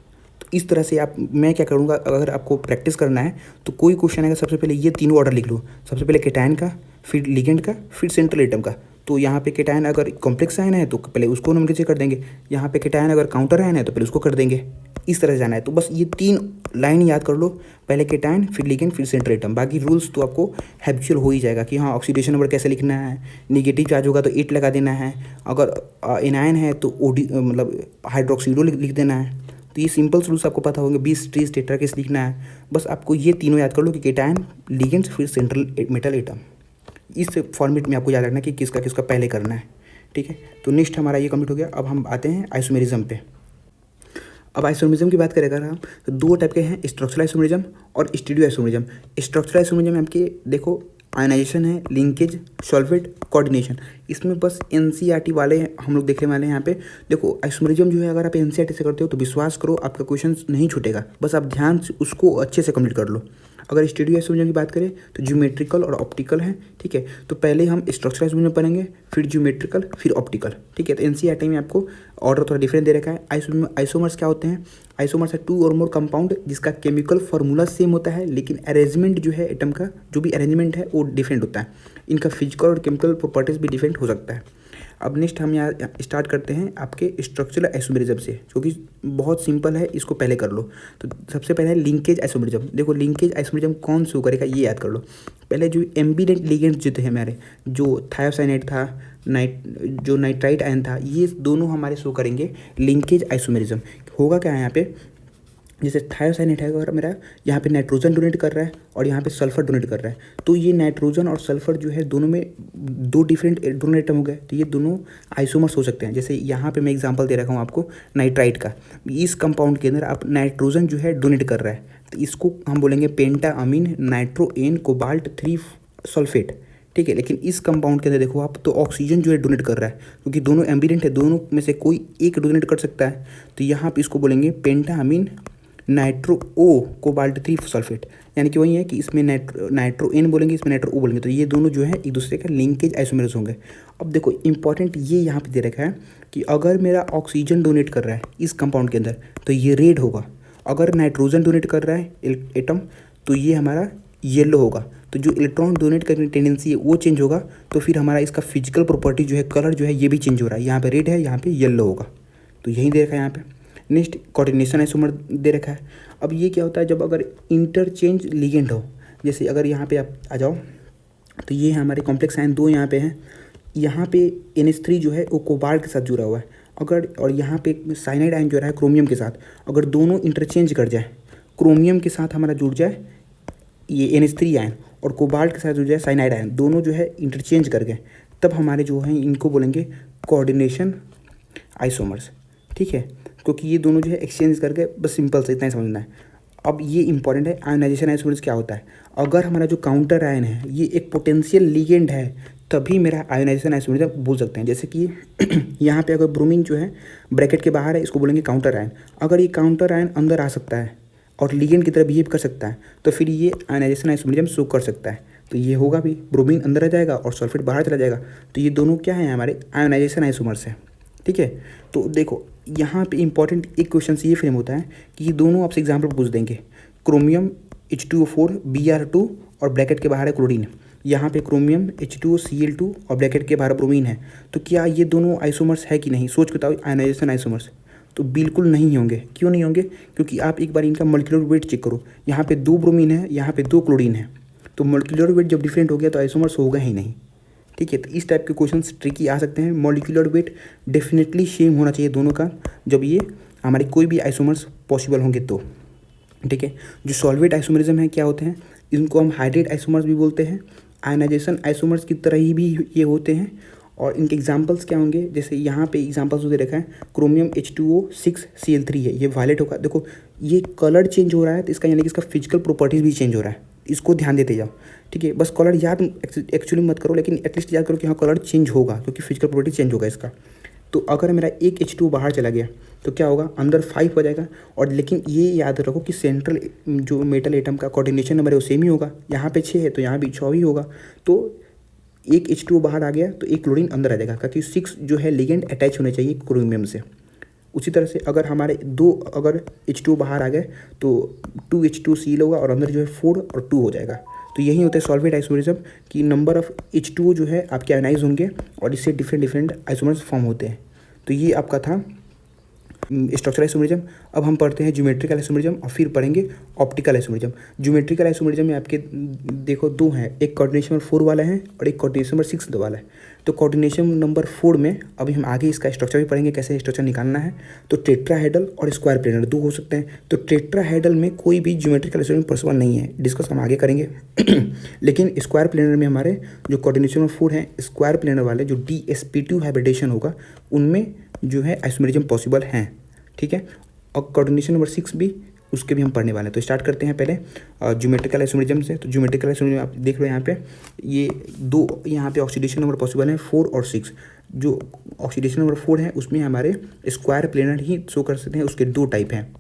तो इस तरह से मैं क्या करूँगा, अगर आपको प्रैक्टिस करना है तो कोई क्वेश्चन आएगा, सबसे पहले ये तीनों ऑर्डर लिख लो। सबसे पहले केटायन का, फिर लिगेंड का, फिर सेंट्रल एटम का। तो यहाँ पे केटायन अगर कॉम्प्लेक्स आयन है तो पहले उसको नोमेनक्लेचर कर देंगे, यहाँ पे केटायन अगर काउंटर आयन है तो पहले उसको कर देंगे। इस तरह से जाना है। तो बस ये 3 लाइन याद कर लो, पहले केटायन, फिर लिगेंड, फिर सेंट्रल एटम। बाकी रूल्स तो आपको हैबिचुअल हो ही जाएगा कि हाँ ऑक्सीडेशन नंबर कैसे लिखना है, निगेटिव चार्ज होगा तो 8 लगा देना है, अगर एनायन है तो मतलब हाइड्रोक्सीडो लिख देना है। तो ये सिंपल रूल्स आपको पता होंगे। 20 ट्रीज टेट्रा किस लिखना है, बस आपको ये तीनों याद कर लो कि केटायन, लिगेंड, फिर सेंट्रल मेटल एटम। इस फॉर्मेट में आपको याद रखना कि किसका किसका पहले करना है, ठीक है। तो नेक्स्ट हमारा ये कंप्लीट हो गया। अब हम आते हैं आइसोमेरिज्म पे। अब आइसोमेरिज्म की बात करें अगर हम, तो 2 टाइप के हैं, स्ट्रक्चरल आइसोमेरिज्म और स्टीरियो आइसोमेरिज्म। स्ट्रक्चरल आइसोमेरिज्म में आपके देखो आयनाइजेशन है, लिंकेज, सॉल्वेट, कोऑर्डिनेशन। इसमें बस NCERT वाले हम लोग देखने वाले हैं। यहाँ पे देखो आइसोमेरिज्म जो है, अगर आप NCERT से करते हो तो विश्वास करो आपका क्वेश्चन नहीं छूटेगा, बस आप ध्यान से उसको अच्छे से कंप्लीट कर लो। अगर स्टीरियो आइसोमेरिज्म की बात करें तो ज्योमेट्रिकल और ऑप्टिकल है, ठीक है। तो पहले हम स्ट्रक्चरल आइसोमेरिज्म पढ़ेंगे, फिर ज्योमेट्रिकल, फिर ऑप्टिकल, ठीक है। तो NCERT में आपको ऑर्डर थोड़ा डिफरेंट दे रखा है। आइसोमर्स क्या होते हैं, आइसोमर्स है 2 और मोर कंपाउंड जिसका केमिकल फार्मूला सेम होता है, लेकिन अरेंजमेंट जो है एटम का, जो भी अरेंजमेंट है वो डिफरेंट होता है। इनका फिजिकल और केमिकल प्रॉपर्टीज भी डिफरेंट हो सकता है। अब नेक्स्ट हम यहाँ स्टार्ट करते हैं आपके स्ट्रक्चरल आइसोमेरिज्म से, जो कि बहुत सिंपल है, इसको पहले कर लो। तो सबसे पहले है लिंकेज आइसोमेरिज्म। देखो लिंकेज आइसोमेरिज्म कौन शो करेगा ये याद कर लो। पहले जो एम्बिडेंट लिगेंड जो थे हमारे, जो थायोसाइनेट था, जो नाइट्राइट आयन था, ये दोनों हमारे शो करेंगे लिंकेज आइसोमेरिज्म। होगा क्या है यहाँ पे, जैसे थायोसाइनेट है अगर मेरा, यहाँ पे नाइट्रोजन डोनेट कर रहा है और यहाँ पे सल्फर डोनेट कर रहा है, तो ये नाइट्रोजन और सल्फर जो है दोनों में 2 डिफरेंट डोनेट एटम हो गए, तो ये दोनों आइसोमर्स हो सकते हैं। जैसे यहाँ पे मैं एग्जांपल दे रखा हूँ आपको नाइट्राइट का। इस कंपाउंड के अंदर आप नाइट्रोजन जो है डोनेट कर रहा है, तो इसको हम बोलेंगे पेंटा अमीन नाइट्रोएन कोबाल्ट 3 सल्फेट, ठीक है। लेकिन इस कंपाउंड के अंदर देखो आप, तो ऑक्सीजन जो है डोनेट कर रहा है, क्योंकि दोनों एम्बिडेंट है, दोनों में से कोई एक डोनेट कर सकता है। तो यहाँ पे इसको बोलेंगे पेंटा अमीन नाइट्रो ओ कोबाल्ट 3 सल्फेट, यानी कि वही है कि इसमें नाइट्रो एन बोलेंगे, इसमें नाइट्रो ओ बोलेंगे। तो ये दोनों जो है एक दूसरे का लिंकेज आइसोमेर्स होंगे। अब देखो इंपॉर्टेंट ये यहाँ पे दे रखा है कि अगर मेरा ऑक्सीजन डोनेट कर रहा है इस कंपाउंड के अंदर तो ये रेड होगा, अगर नाइट्रोजन डोनेट कर रहा है एटम तो ये हमारा येलो होगा, तो जो इलेक्ट्रॉन डोनेट करने की टेंडेंसी है वो चेंज होगा, तो फिर हमारा इसका फिजिकल प्रॉपर्टी जो है, कलर जो है ये भी चेंज हो रहा है। यहाँ पे रेड है, यहाँ पे येलो होगा, तो यही दे रखा है यहाँ पे। नेक्स्ट कोऑर्डिनेशन आइसोमर दे रखा है। अब ये क्या होता है, जब अगर इंटरचेंज लिगेंड हो, जैसे अगर यहाँ पे आप आ जाओ तो ये हमारे कॉम्प्लेक्स आयन दो यहाँ पे हैं, यहाँ पे NH3 जो है वो कोबाल्ट के साथ जुड़ा हुआ है, अगर और यहाँ पे साइनाइड आयन जो रहा है क्रोमियम के साथ, अगर दोनों इंटरचेंज कर जाए, क्रोमियम के साथ हमारा जुड़ जाए ये NH3 आयन और कोबाल्ट के साथ जुड़ जाए साइनाइड आयन, दोनों जो है इंटरचेंज कर गए, तब हमारे जो हैं इनको बोलेंगे कोऑर्डिनेशन आइसोमर्स। ठीक है, क्योंकि ये दोनों जो है एक्सचेंज करके, बस सिंपल से इतना ही समझना है। अब ये इंपॉर्टेंट है, आयोनाइजेशन आइसोमर्स क्या होता है। अगर हमारा जो काउंटर आयन है ये एक पोटेंशियल लिगेंड है, तभी मेरा आयोनाइजेशन आइसोमर्स बोल सकते हैं। जैसे कि यहाँ पे अगर ब्रोमीन जो है ब्रैकेट के बाहर है, इसको बोलेंगे काउंटर आयन। अगर ये काउंटर आयन अंदर आ सकता है और लिगेंड की तरह बिहेव कर सकता है, तो फिर ये आयोनाइजेशन आइसोमरिज्म शो कर सकता है। तो ये होगा भी, ब्रोमीन अंदर आ जाएगा और सल्फेट बाहर चला जाएगा, तो ये दोनों क्या है, हमारे आयोनाइजेशन आइसोमर्स है। ठीक है, तो देखो यहाँ पे इंपॉर्टेंट एक क्वेश्चन ये फ्रेम होता है कि ये दोनों आपसे एग्जाम्पल पूछ देंगे, क्रोमियम H2O4 Br2 और ब्रैकेट के बाहर है क्लोरीन, यहाँ पे क्रोमियम H2OCl2 और ब्रैकेट के बाहर ब्रोमीन है, तो क्या ये दोनों आइसोमर्स है कि नहीं, सोच के बताओ आयोनाइजेशन आइसोमर्स। तो बिल्कुल नहीं होंगे। क्यों नहीं होंगे, क्योंकि आप एक बार इनका मॉलिक्यूलर वेट चेक करो, यहाँ पे 2 ब्रोमीन है, यहाँ पे 2 क्लोरीन है, तो मॉलिक्यूलर वेट जब डिफरेंट हो गया तो आइसोमर्स होगा ही नहीं। ठीक है, तो इस टाइप के क्वेश्चंस ट्रिकी आ सकते हैं। मॉलिक्यूलर वेट डेफिनेटली सेम होना चाहिए दोनों का, जब ये हमारे कोई भी आइसोमर्स पॉसिबल होंगे तो। ठीक है, जो सॉल्वेट आइसोमरिज्म है क्या होते हैं, इनको हम हाइड्रेट आइसोमर्स भी बोलते हैं, आयनाइजेशन आइसोमर्स की तरह ही भी ये होते हैं। और इनके एग्जांपल्स क्या होंगे, जैसे यहाँ पे एग्जांपल्स दे रखा है, क्रोमियम H2O6Cl3 है, ये वायलेट होगा। देखो ये कलर चेंज हो रहा है, तो इसका यानी कि इसका फिजिकल प्रॉपर्टीज़ भी चेंज हो रहा है, इसको ध्यान देते जाओ। ठीक है, बस कलर याद एक्चुअली मत करो, लेकिन एटलीस्ट याद करो कि हाँ कलर चेंज होगा, क्योंकि फिजिकल प्रॉपर्टी चेंज होगा इसका। तो अगर मेरा एक H2O बाहर चला गया तो क्या होगा, अंदर 5 हो जाएगा। और लेकिन ये याद रखो कि सेंट्रल जो मेटल एटम का कोऑर्डिनेशन नंबर है वो सेम ही होगा, यहाँ पे 6 है तो यहाँ भी 6 ही होगा। तो एक H2O बाहर आ गया तो एक क्लोरीन अंदर आ जाएगा, क्योंकि 6 जो है लिगेंड अटैच होने चाहिए क्रोमियम से। उसी तरह से अगर हमारे अगर H2O बाहर आ गए तो 2 H2Cl होगा और अंदर जो है 4 और 2 हो जाएगा। तो यही होता है सॉल्वेट आइसोमरिज्म कि नंबर ऑफ H2O जो है आपके आयनाइज होंगे और इससे डिफरेंट आइसोमर्स फॉर्म होते हैं। तो ये आपका था स्ट्रक्चरल आइसोमरिज्म। अब हम पढ़ते हैं ज्योमेट्रिकल आइसोमरिज्म और फिर पढ़ेंगे ऑप्टिकल आइसोमरिज्म। ज्योमेट्रिकल आइसोमरिज्म में आपके देखो 2 हैं, एक कोऑर्डिनेशन नंबर 4 वाला है और एक कोऑर्डिनेशन नंबर 6 वाला है। तो कोऑर्डिनेशन नंबर 4 में अभी हम आगे इसका स्ट्रक्चर भी पढ़ेंगे, कैसे स्ट्रक्चर निकालना है। तो टेट्राहेड्रल और स्क्वायर प्लेनर 2 हो सकते हैं। तो टेट्राहेड्रल में कोई भी ज्योमेट्रिकल आइसोमरिज्म पॉसिबल नहीं है, डिस्कस हम आगे करेंगे। लेकिन स्क्वायर प्लेनर में हमारे जो कोऑर्डिनेशन नंबर 4 हैं, स्क्वायर प्लेनर वाले जो DsP2 हाइब्रिडेशन होगा उनमें जो है आइसोमरिज्म पॉसिबल हैं। ठीक है, और कोऑर्डिनेशन नंबर 6 भी, उसके भी हम पढ़ने वाले हैं। तो स्टार्ट करते हैं पहले ज्योमेट्रिकल आइसोमरिज्म से। तो ज्योमेट्रिकल आइसोमरिज्म आप देख लो यहाँ पे, ये 2 यहाँ पे ऑक्सीडेशन नंबर पॉसिबल है 4 और 6। जो ऑक्सीडेशन नंबर 4 है उसमें हमारे स्क्वायर प्लेनर ही शो कर सकते हैं, उसके 2 टाइप हैं।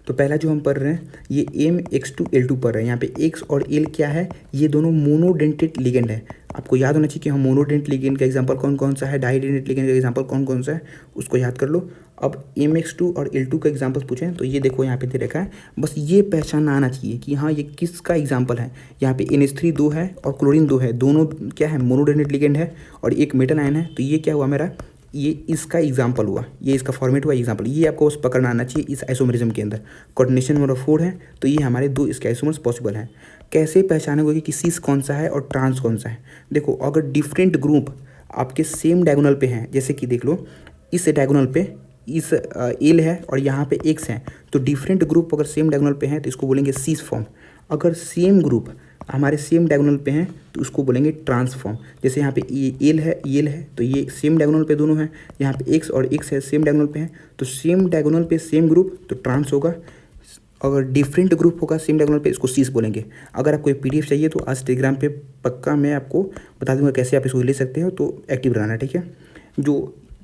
तो पहला जो हम पढ़ रहे हैं ये MX2L2 पढ़ रहे हैं। यहाँ पे X और L क्या है, ये दोनों मोनोडेंटेड लिगेंड है। आपको याद होना चाहिए कि हम मोनोडेंट लिगेंड का एग्जांपल कौन कौन सा है, डाइडेंटेड लिगेंड का एग्जांपल कौन कौन सा है, उसको याद कर लो। अब MX2 और L2 का एग्जांपल पूछें तो ये देखो यहाँ पे दे रखा है, बस ये पहचानना आना चाहिए कि हाँ ये किसका एग्जांपल है। यहाँ पे NH3 2 है और क्लोरीन 2 है, दोनों क्या है, मोनोडेंटेड लिगेंड है और एक मेटल आयन है। तो ये क्या हुआ मेरा, ये इसका एग्जाम्पल हुआ, ये इसका फॉर्मेट हुआ एग्जाम्पल। ये आपको बस पकड़ना आना चाहिए इस आइसोमरिज्म के अंदर। कोऑर्डिनेशन नंबर 4 है, तो ये हमारे 2 इसके आइसोमर्स पॉसिबल हैं। कैसे पहचानोगे कि सिस कौन सा है और ट्रांस कौन सा है। देखो अगर डिफरेंट ग्रुप आपके सेम डायगोनल पे हैं, जैसे कि देख लो इस डायगोनल पे इस एल है और यहाँ पे एक्स है, तो डिफरेंट ग्रुप अगर सेम डायगोनल पे हैं तो इसको बोलेंगे सिस फॉर्म। अगर सेम ग्रुप हमारे सेम डायगोनल पे हैं तो उसको बोलेंगे ट्रांसफॉर्म। जैसे यहाँ पे ये एल है तो ये सेम डायगोनल पे दोनों हैं, यहाँ पे एक्स और एक्स है सेम डायगोनल पे हैं, तो सेम डायगोनल पे सेम ग्रुप तो ट्रांस होगा। अगर डिफरेंट ग्रुप होगा सेम डायगोनल पे इसको सीस बोलेंगे। अगर आपको PDF चाहिए तो आज टेलीग्राम पे पक्का मैं आपको बता दूंगा कैसे आप इसको ले सकते हो, तो एक्टिव रहना। ठीक है,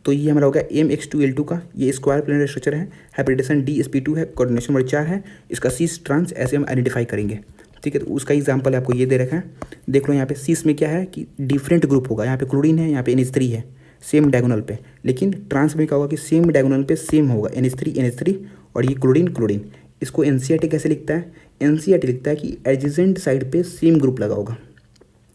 तो ये हमारा हो गया MX2L2 का, ये स्क्वायर प्लेनर स्ट्रक्चर है, हाइब्रिडेशन DsP2 है, कोऑर्डिनेशन नंबर 4 है, इसका सीस ट्रांस ऐसे हम आइडेंटिफाई करेंगे। ठीक है, तो उसका एग्जांपल आपको ये दे रखा है, देख लो यहाँ पे सीस में क्या है कि डिफरेंट ग्रुप होगा, यहाँ पे क्लोरीन है, यहाँ पे NH3 है सेम डायगोनल पे, लेकिन ट्रांस में क्या होगा कि सेम डायगोनल पे सेम होगा NH3 और ये क्लोरीन इसको एनसीईआरटी कैसे लिखता है, एनसीईआरटी लिखता है कि एडजेसेंट साइड पे सेम ग्रुप लगा होगा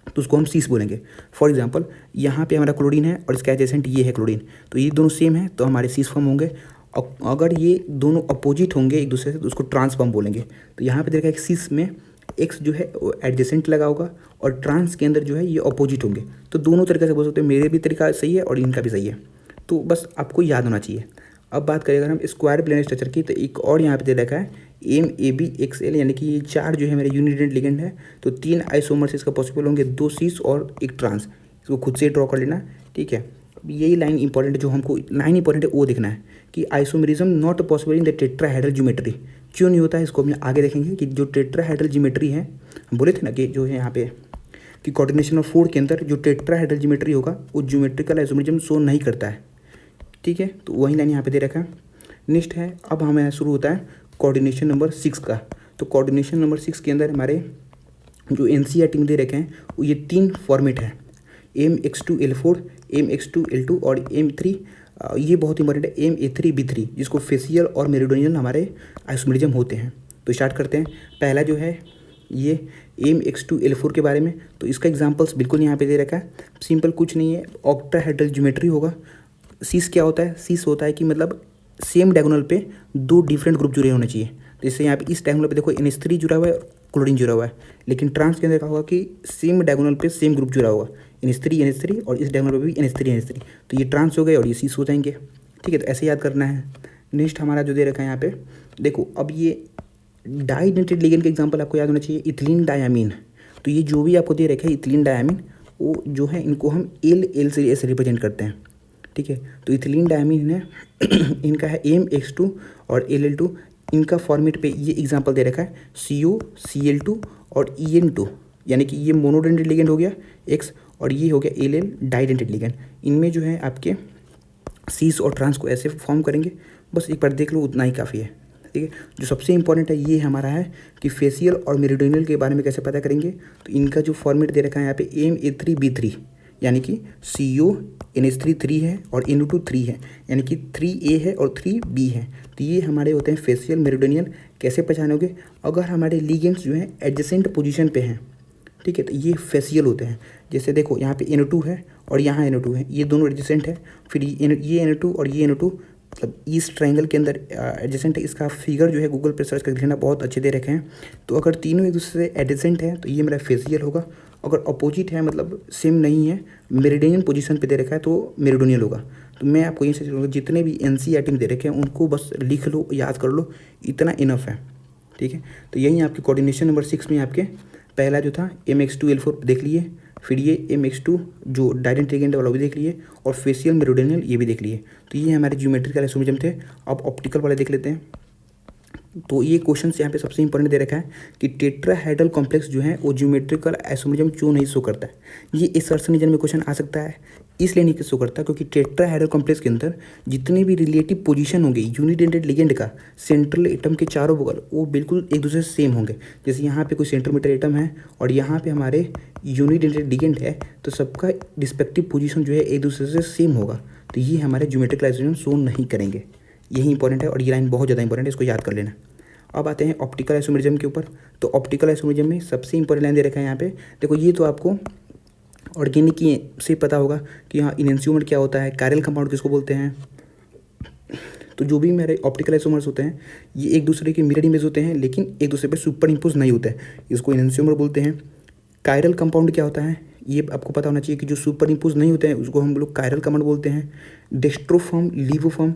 तो उसको हम सीस बोलेंगे। फॉर एग्जांपल यहाँ पे हमारा क्लोरीन है और इसका एडजेसेंट ये है क्लोरीन, तो ये दोनों सेम है तो हमारे सीस फॉर्म होंगे। अगर ये दोनों अपोजिट होंगे एक दूसरे से तो उसको ट्रांस फॉर्म बोलेंगे। तो यहाँ पे देखा एक सीस में एक्स जो है एडजेसेंट लगा होगा और ट्रांस के अंदर जो है ये अपोजिट होंगे, तो दोनों तरीके से बोल सकते हैं, मेरे भी तरीका सही है और इनका भी सही है, तो बस आपको याद होना चाहिए। अब बात करें अगर हम स्क्वायर प्लेनर स्ट्रक्चर की, तो एक और यहाँ पे दे रखा है M A B X L, यानी कि ये 4 जो है मेरे यूनिडेंट लिगेंड है, तो 3 आइसोमर्स इसका पॉसिबल होंगे, 2 सीस और एक ट्रांस। इसको खुद से ड्रॉ कर लेना, ठीक है। यही लाइन इंपॉर्टेंट है, जो हमको लाइन इंपॉर्टेंट है वो देखना है कि isomerism not possible in the tetrahedral geometry. क्यों नहीं होता है इसको हम आगे देखेंगे कि जो टेट्राहेड्रल ज्योमेट्री है, हम बोले थे ना कि जो है यहाँ पे कि कोऑर्डिनेशन ऑफ 4 के अंदर जो टेट्राहेड्रल ज्योमेट्री होगा वो ज्योमेट्रिकल आइसोमेरिज्म शो नहीं करता है, ठीक है। तो वही लाइन यहाँ पे दे रखा है। नेक्स्ट है, अब हमें शुरू होता है कोऑर्डिनेशन नंबर 6 का। तो कोऑर्डिनेशन नंबर 6 के अंदर हमारे जो एनसीईआरटी में दे रखे हैं वो ये 3 फॉर्मेट है, MX2L4, MX2L2 और M3। ये बहुत इंपॉर्टेंट है, MA3B3, जिसको फेसियल और मेरिडोनियल हमारे आइसोमेरिज्म होते हैं। तो स्टार्ट करते हैं। पहला जो है ये MX2L4 के बारे में, तो इसका एग्जांपल्स बिल्कुल यहाँ पे दे रखा है। सिंपल कुछ नहीं है, ऑक्टाहेड्रल ज्योमेट्री होगा। सीस क्या होता है, सीस होता है कि मतलब सेम डायगोनल पे 2 डिफरेंट ग्रुप जुड़े होने चाहिए। तो इससे यहाँ पे इस डायगोनल पे देखो NH3 जुड़ा हुआ है और क्लोरीन जुड़ा हुआ है, लेकिन ट्रांस के अंदर क्या होगा कि सेम डायगोनल पे सेम ग्रुप जुड़ा होगा, NH3 और इस डायगोनल पे भी NH3। तो ये ट्रांस हो गए और ये सीस हो जाएंगे, ठीक है। तो ऐसे याद करना है। नेक्स्ट हमारा जो दे रखा है यहाँ पे देखो, अब ये डाइडेंटेड लिगेंड के एग्जांपल आपको याद होना चाहिए, इथिलीन डायामीन। तो ये जो भी आपको दे रखा है इथिलीन डायामीन, वो जो है इनको हम एल से ऐसे रिप्रेजेंट करते हैं, ठीक है। तो इथिलीन डायामीन है इनका है MX2 और LL2। इनका फॉर्मेट पे ये एग्जांपल दे रखा है COCl2 और EN2, यानी कि ये मोनोडेंटेड लिगेंड हो गया X और ये हो गया LL डाइडेंटेड लिगेंड। इनमें जो है आपके सीस और ट्रांस को ऐसे फॉर्म करेंगे, बस एक बार देख लो उतना ही काफ़ी है, ठीक है। जो सबसे इंपॉर्टेंट है ये हमारा है कि फेसियल और मेरिडोनियल के बारे में कैसे पता करेंगे। तो इनका जो फॉर्मेट दे रखा है यहाँ पे MA3B3, यानी कि CO NH3 3 है और NO2 3 है, यानी कि 3A है और 3B है। तो ये हमारे होते हैं फेसियल मेरिडोनियल। कैसे पहचानोगे, अगर हमारे लिगेंड्स जो हैं एडजेसेंट पोजीशन पे हैं, ठीक है, तो ये फेसियल होते हैं। जैसे देखो यहाँ पे NO2 है और यहाँ NO2 है, ये दोनों एडजेसेंट है। फिर ये NO2 और ये NO2 मतलब इस ट्रायंगल के अंदर एडजेसेंट है। इसका फिगर जो है गूगल पर सर्च करके लेना, बहुत अच्छे दे रखे हैं। तो अगर तीनों एक दूसरे से एडजेसेंट है तो ये मेरा फेसियल होगा। अगर अपोजिट है मतलब सेम नहीं है, मेरिडियन पोजीशन पे दे रखा है तो मेरिडोनियल होगा। तो मैं आपको यही सजेस्ट करूँगा, जितने भी एनसीईआरटी में दे रखे हैं उनको बस लिख लो, याद कर लो, इतना इनफ है, ठीक है। तो यही आपके कोऑर्डिनेशन नंबर 6 में आपके पहला जो था MX2L4 देख लिए, फिर ये MX2 जो डाइडेंट लिगेंड वाला भी देख लिए, और फेसियल मेरिडोनियल ये भी देख लिए। तो ये हमारे ज्योमेट्रिकल आइसोमेरिज्म थे। अब ऑप्टिकल वाले देख लेते हैं। तो ये क्वेश्चन यहाँ पे सबसे इंपॉर्टेंट दे रखा है कि टेट्राहेड्रल कॉम्प्लेक्स जो है वो ज्योमेट्रिकल आइसोमेरिज्म क्यों नहीं शो करता है। ये इस सर्च रीजन में क्वेश्चन आ सकता है, इसलिए नहीं शो करता क्योंकि टेट्राहेड्रल कॉम्प्लेक्स के अंदर जितने भी रिलेटिव पोजीशन होंगे यूनिडेंटेड लिगेंड का, सेंट्रल एटम के चारों बगल वो बिल्कुल एक दूसरे से सेम होंगे। जैसे यहाँ पे कोई सेंट्रोमीटर एटम है और यहाँ पे हमारे यूनिडेंटेड लिगेंड है, तो सबका रिस्पेक्टिव पोजीशन जो है एक दूसरे से सेम होगा। तो ये हमारे ज्योमेट्रिकल आइसोमेरिज्म शो नहीं करेंगे। यही इंपॉर्टेंट है और ये लाइन बहुत ज़्यादा इंपॉर्टेंट है, इसको याद कर लेना। अब आते हैं ऑप्टिकल आइसोमेरिज्म के ऊपर। तो ऑप्टिकल आइसोमेरिज्म में सबसे इंपॉर्टेंट लाइन दे रखा है यहाँ पे, देखो ये तो आपको ऑर्गेनिक से पता होगा कि हाँ इनहेंसियोमर क्या होता है, कायरल कंपाउंड किसको बोलते हैं। तो जो भी मेरे ऑप्टिकल आइसोमर्स होते हैं ये एक दूसरे के मिरर इमेज होते हैं, लेकिन एक दूसरे पे सुपर इम्पोज नहीं होते हैं, इसको इनहेंसियोमर बोलते हैं। कायरल कंपाउंड क्या होता है ये आपको पता होना चाहिए कि जो सुपर इम्पोज नहीं होते हैं उसको हम लोग कायरल कंपाउंड बोलते हैं। डेस्ट्रोफॉर्म, लीवोफॉर्म,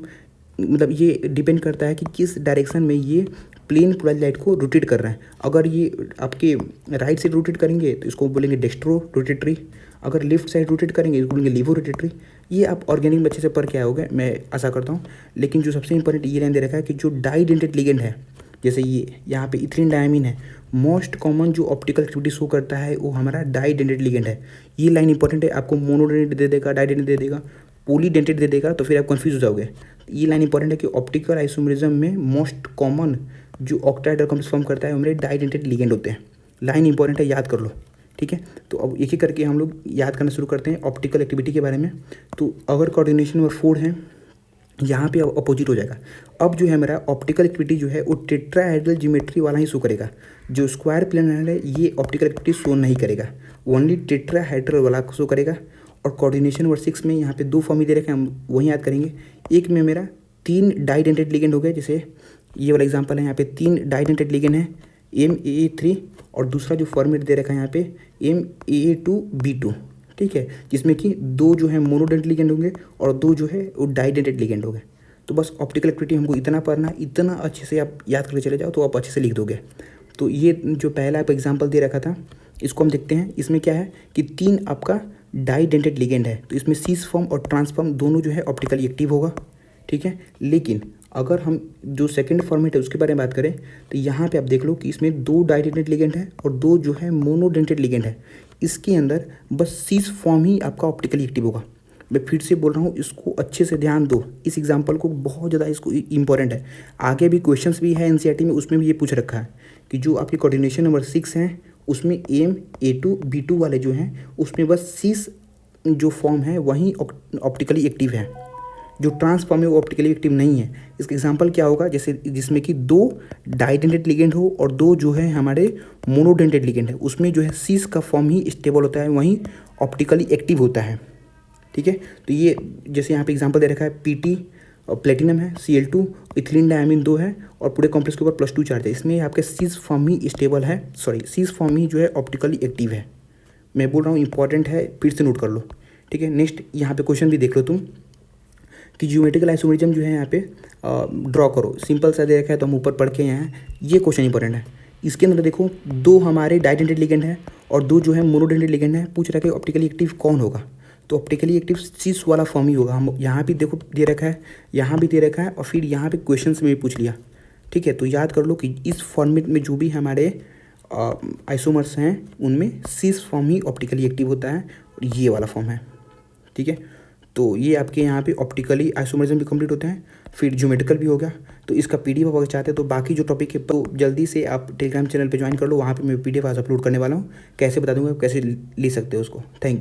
मतलब ये डिपेंड करता है कि किस डायरेक्शन में ये प्लेन पोलराइज लाइट को रोटेट कर रहा है। अगर ये आपके राइट साइड रोटेट करेंगे तो इसको बोलेंगे डेस्ट्रो रोटेटरी, अगर लेफ्ट साइड रोटेट करेंगे इसको बोलेंगे लीवो रोटेटरी। ये आप ऑर्गेनिक में अच्छे से पढ़ के आए होगे मैं आशा करता हूँ। लेकिन जो सबसे इंपॉर्टेंट ये लाइन दे रखा है कि जो डाइडेंटेड लिगेंड है, जैसे ये यहाँ पे इथिलीन डायमीन है, मोस्ट कॉमन जो ऑप्टिकल एक्टिविटी शो करता है वो हमारा डाइडेंटेड लिगेंड है। ये लाइन इंपॉर्टेंट है, आपको मोनोडेंटेड दे देगा, डाइडेंटेड दे देगा, पॉलीडेंटेड दे देगा, तो फिर आप कंफ्यूज हो जाओगे। ये लाइन इंपॉर्टेंट है कि ऑप्टिकल आइसोमेरिज्म में मोस्ट कॉमन जो ऑक्टाहेड्रल कॉम्प्लेक्स फॉर्म करता है वो मेरे डाइडेंटेड लिगेंड होते हैं। लाइन इंपॉर्टेंट है, याद कर लो, ठीक है। तो अब एक ही करके हम लोग याद करना शुरू करते हैं ऑप्टिकल एक्टिविटी के बारे में। तो अगर कोऑर्डिनेशन नंबर 4 है यहाँ पे अपोजिट हो जाएगा। अब जो है मेरा ऑप्टिकल एक्टिविटी जो है वो टेट्राहेड्रल ज्योमेट्री वाला ही शो करेगा। जो स्क्वायर प्लेनर है ये ऑप्टिकल एक्टिविटी शो नहीं करेगा, ओनली टेट्राहेड्रल वाला शो करेगा। और कोऑर्डिनेशन नंबर 6 में यहाँ पे 2 फॉर्म ही दे रखे हैं, हम वही याद करेंगे। एक में मेरा 3 डाइडेंटेड लिगेंड हो गए, जैसे ये वाला एग्जांपल है, यहाँ पे 3 डाइडेंटेड लिगेंड है MAA3, और दूसरा जो फॉर्मेट दे रखा है यहाँ पे MAA2B2, ठीक है, जिसमें कि 2 जो है मोनोडेंटेड लिगेंड होंगे और 2 जो है वो डाइडेंटेड लिगेंड होंगे। तो बस ऑप्टिकल एक्टिविटी हमको इतना पढ़ना, इतना अच्छे से आप याद करके चले जाओ तो आप अच्छे से लिख दोगे। तो ये जो पहला आप एग्जांपल दे रखा था इसको हम देखते हैं। इसमें क्या है कि 3 आपका डाइडेंटेड लिगेंड है, तो इसमें सीस फॉर्म और ट्रांसफॉर्म दोनों जो है ऑप्टिकली एक्टिव होगा, ठीक है। लेकिन अगर हम जो सेकंड फॉर्मेट है उसके बारे में बात करें तो यहाँ पे आप देख लो कि इसमें 2 डाइडेंटेड लिगेंड है और 2 जो है मोनोडेंटेड लिगेंड है। इसके अंदर बस सीस फॉर्म ही आपका ऑप्टिकली एक्टिव होगा। मैं फिर से बोल रहा हूँ, इसको अच्छे से ध्यान दो, इस एग्जांपल को बहुत ज़्यादा इसको इंपॉर्टेंट है। आगे भी क्वेश्चंस भी है NCERT में, उसमें भी ये पूछ रखा है कि जो आपकी कोऑर्डिनेशन नंबर 6 हैं उसमें MAA2B2 वाले जो हैं उसमें बस सीस जो फॉर्म है वही ऑप्टिकली एक्टिव है, जो ट्रांसफॉर्म है वो ऑप्टिकली एक्टिव नहीं है। इसका एग्जांपल क्या होगा, जैसे जिसमें कि 2 डाइडेंटेड लिगेंड हो और 2 जो है हमारे मोनोडेंटेड लिगेंड है, उसमें जो है सीस का फॉर्म ही स्टेबल होता है, वहीं ऑप्टिकली एक्टिव होता है, ठीक है। तो ये जैसे यहाँ पे एग्जांपल दे रखा है PT प्लेटिनम है, Cl2 इथिलीन डायमीन 2 है और पूरे कॉम्प्लेक्स के ऊपर +2 चार्ज है। इसमें आपके सीस फॉर्म ही स्टेबल है, सॉरी सीस फॉर्म ही जो है ऑप्टिकली एक्टिव है। मैं बोल रहा हूँ इंपॉर्टेंट है, फिर से नोट कर लो, ठीक है। नेक्स्ट यहाँ पे क्वेश्चन भी देख लो तुम कि ज्योमेट्रिकल आइसोमेरिज्म जो है यहाँ पे ड्रॉ करो। सिंपल सा दे रखा है तो हम ऊपर पढ़ के यहाँ ये क्वेश्चन इंपॉर्टेंट है। इसके अंदर देखो 2 हमारे डाइडेंटेड लिगेंड है और 2 जो है मोनोडेंटेड लिगेंड है। पूछ रखा है ऑप्टिकली एक्टिव कौन होगा, तो ऑप्टिकली एक्टिव सीस वाला फॉर्म ही होगा। हम यहाँ भी देखो दे रखा है, यहाँ भी दे रखा है और फिर यहाँ पे क्वेश्चन में भी पूछ लिया, ठीक है। तो याद कर लो कि इस फॉर्मेट में जो भी हमारे आइसोमर्स हैं उनमें सीस फॉर्म ही ऑप्टिकली एक्टिव होता है और ये वाला फॉर्म है, ठीक है। तो ये आपके यहाँ पे ऑप्टिकली आइसोमरिज्म भी कंप्लीट होते हैं, फिर ज्योमेट्रिकल भी हो गया। तो इसका PDF अगर चाहते हैं तो बाकी जो टॉपिक है तो जल्दी से आप टेलीग्राम चैनल पे ज्वाइन कर लो, वहाँ पे मैं PDF आज अपलोड करने वाला हूँ, कैसे बता दूंगा कैसे ले सकते हो उसको। Thank you.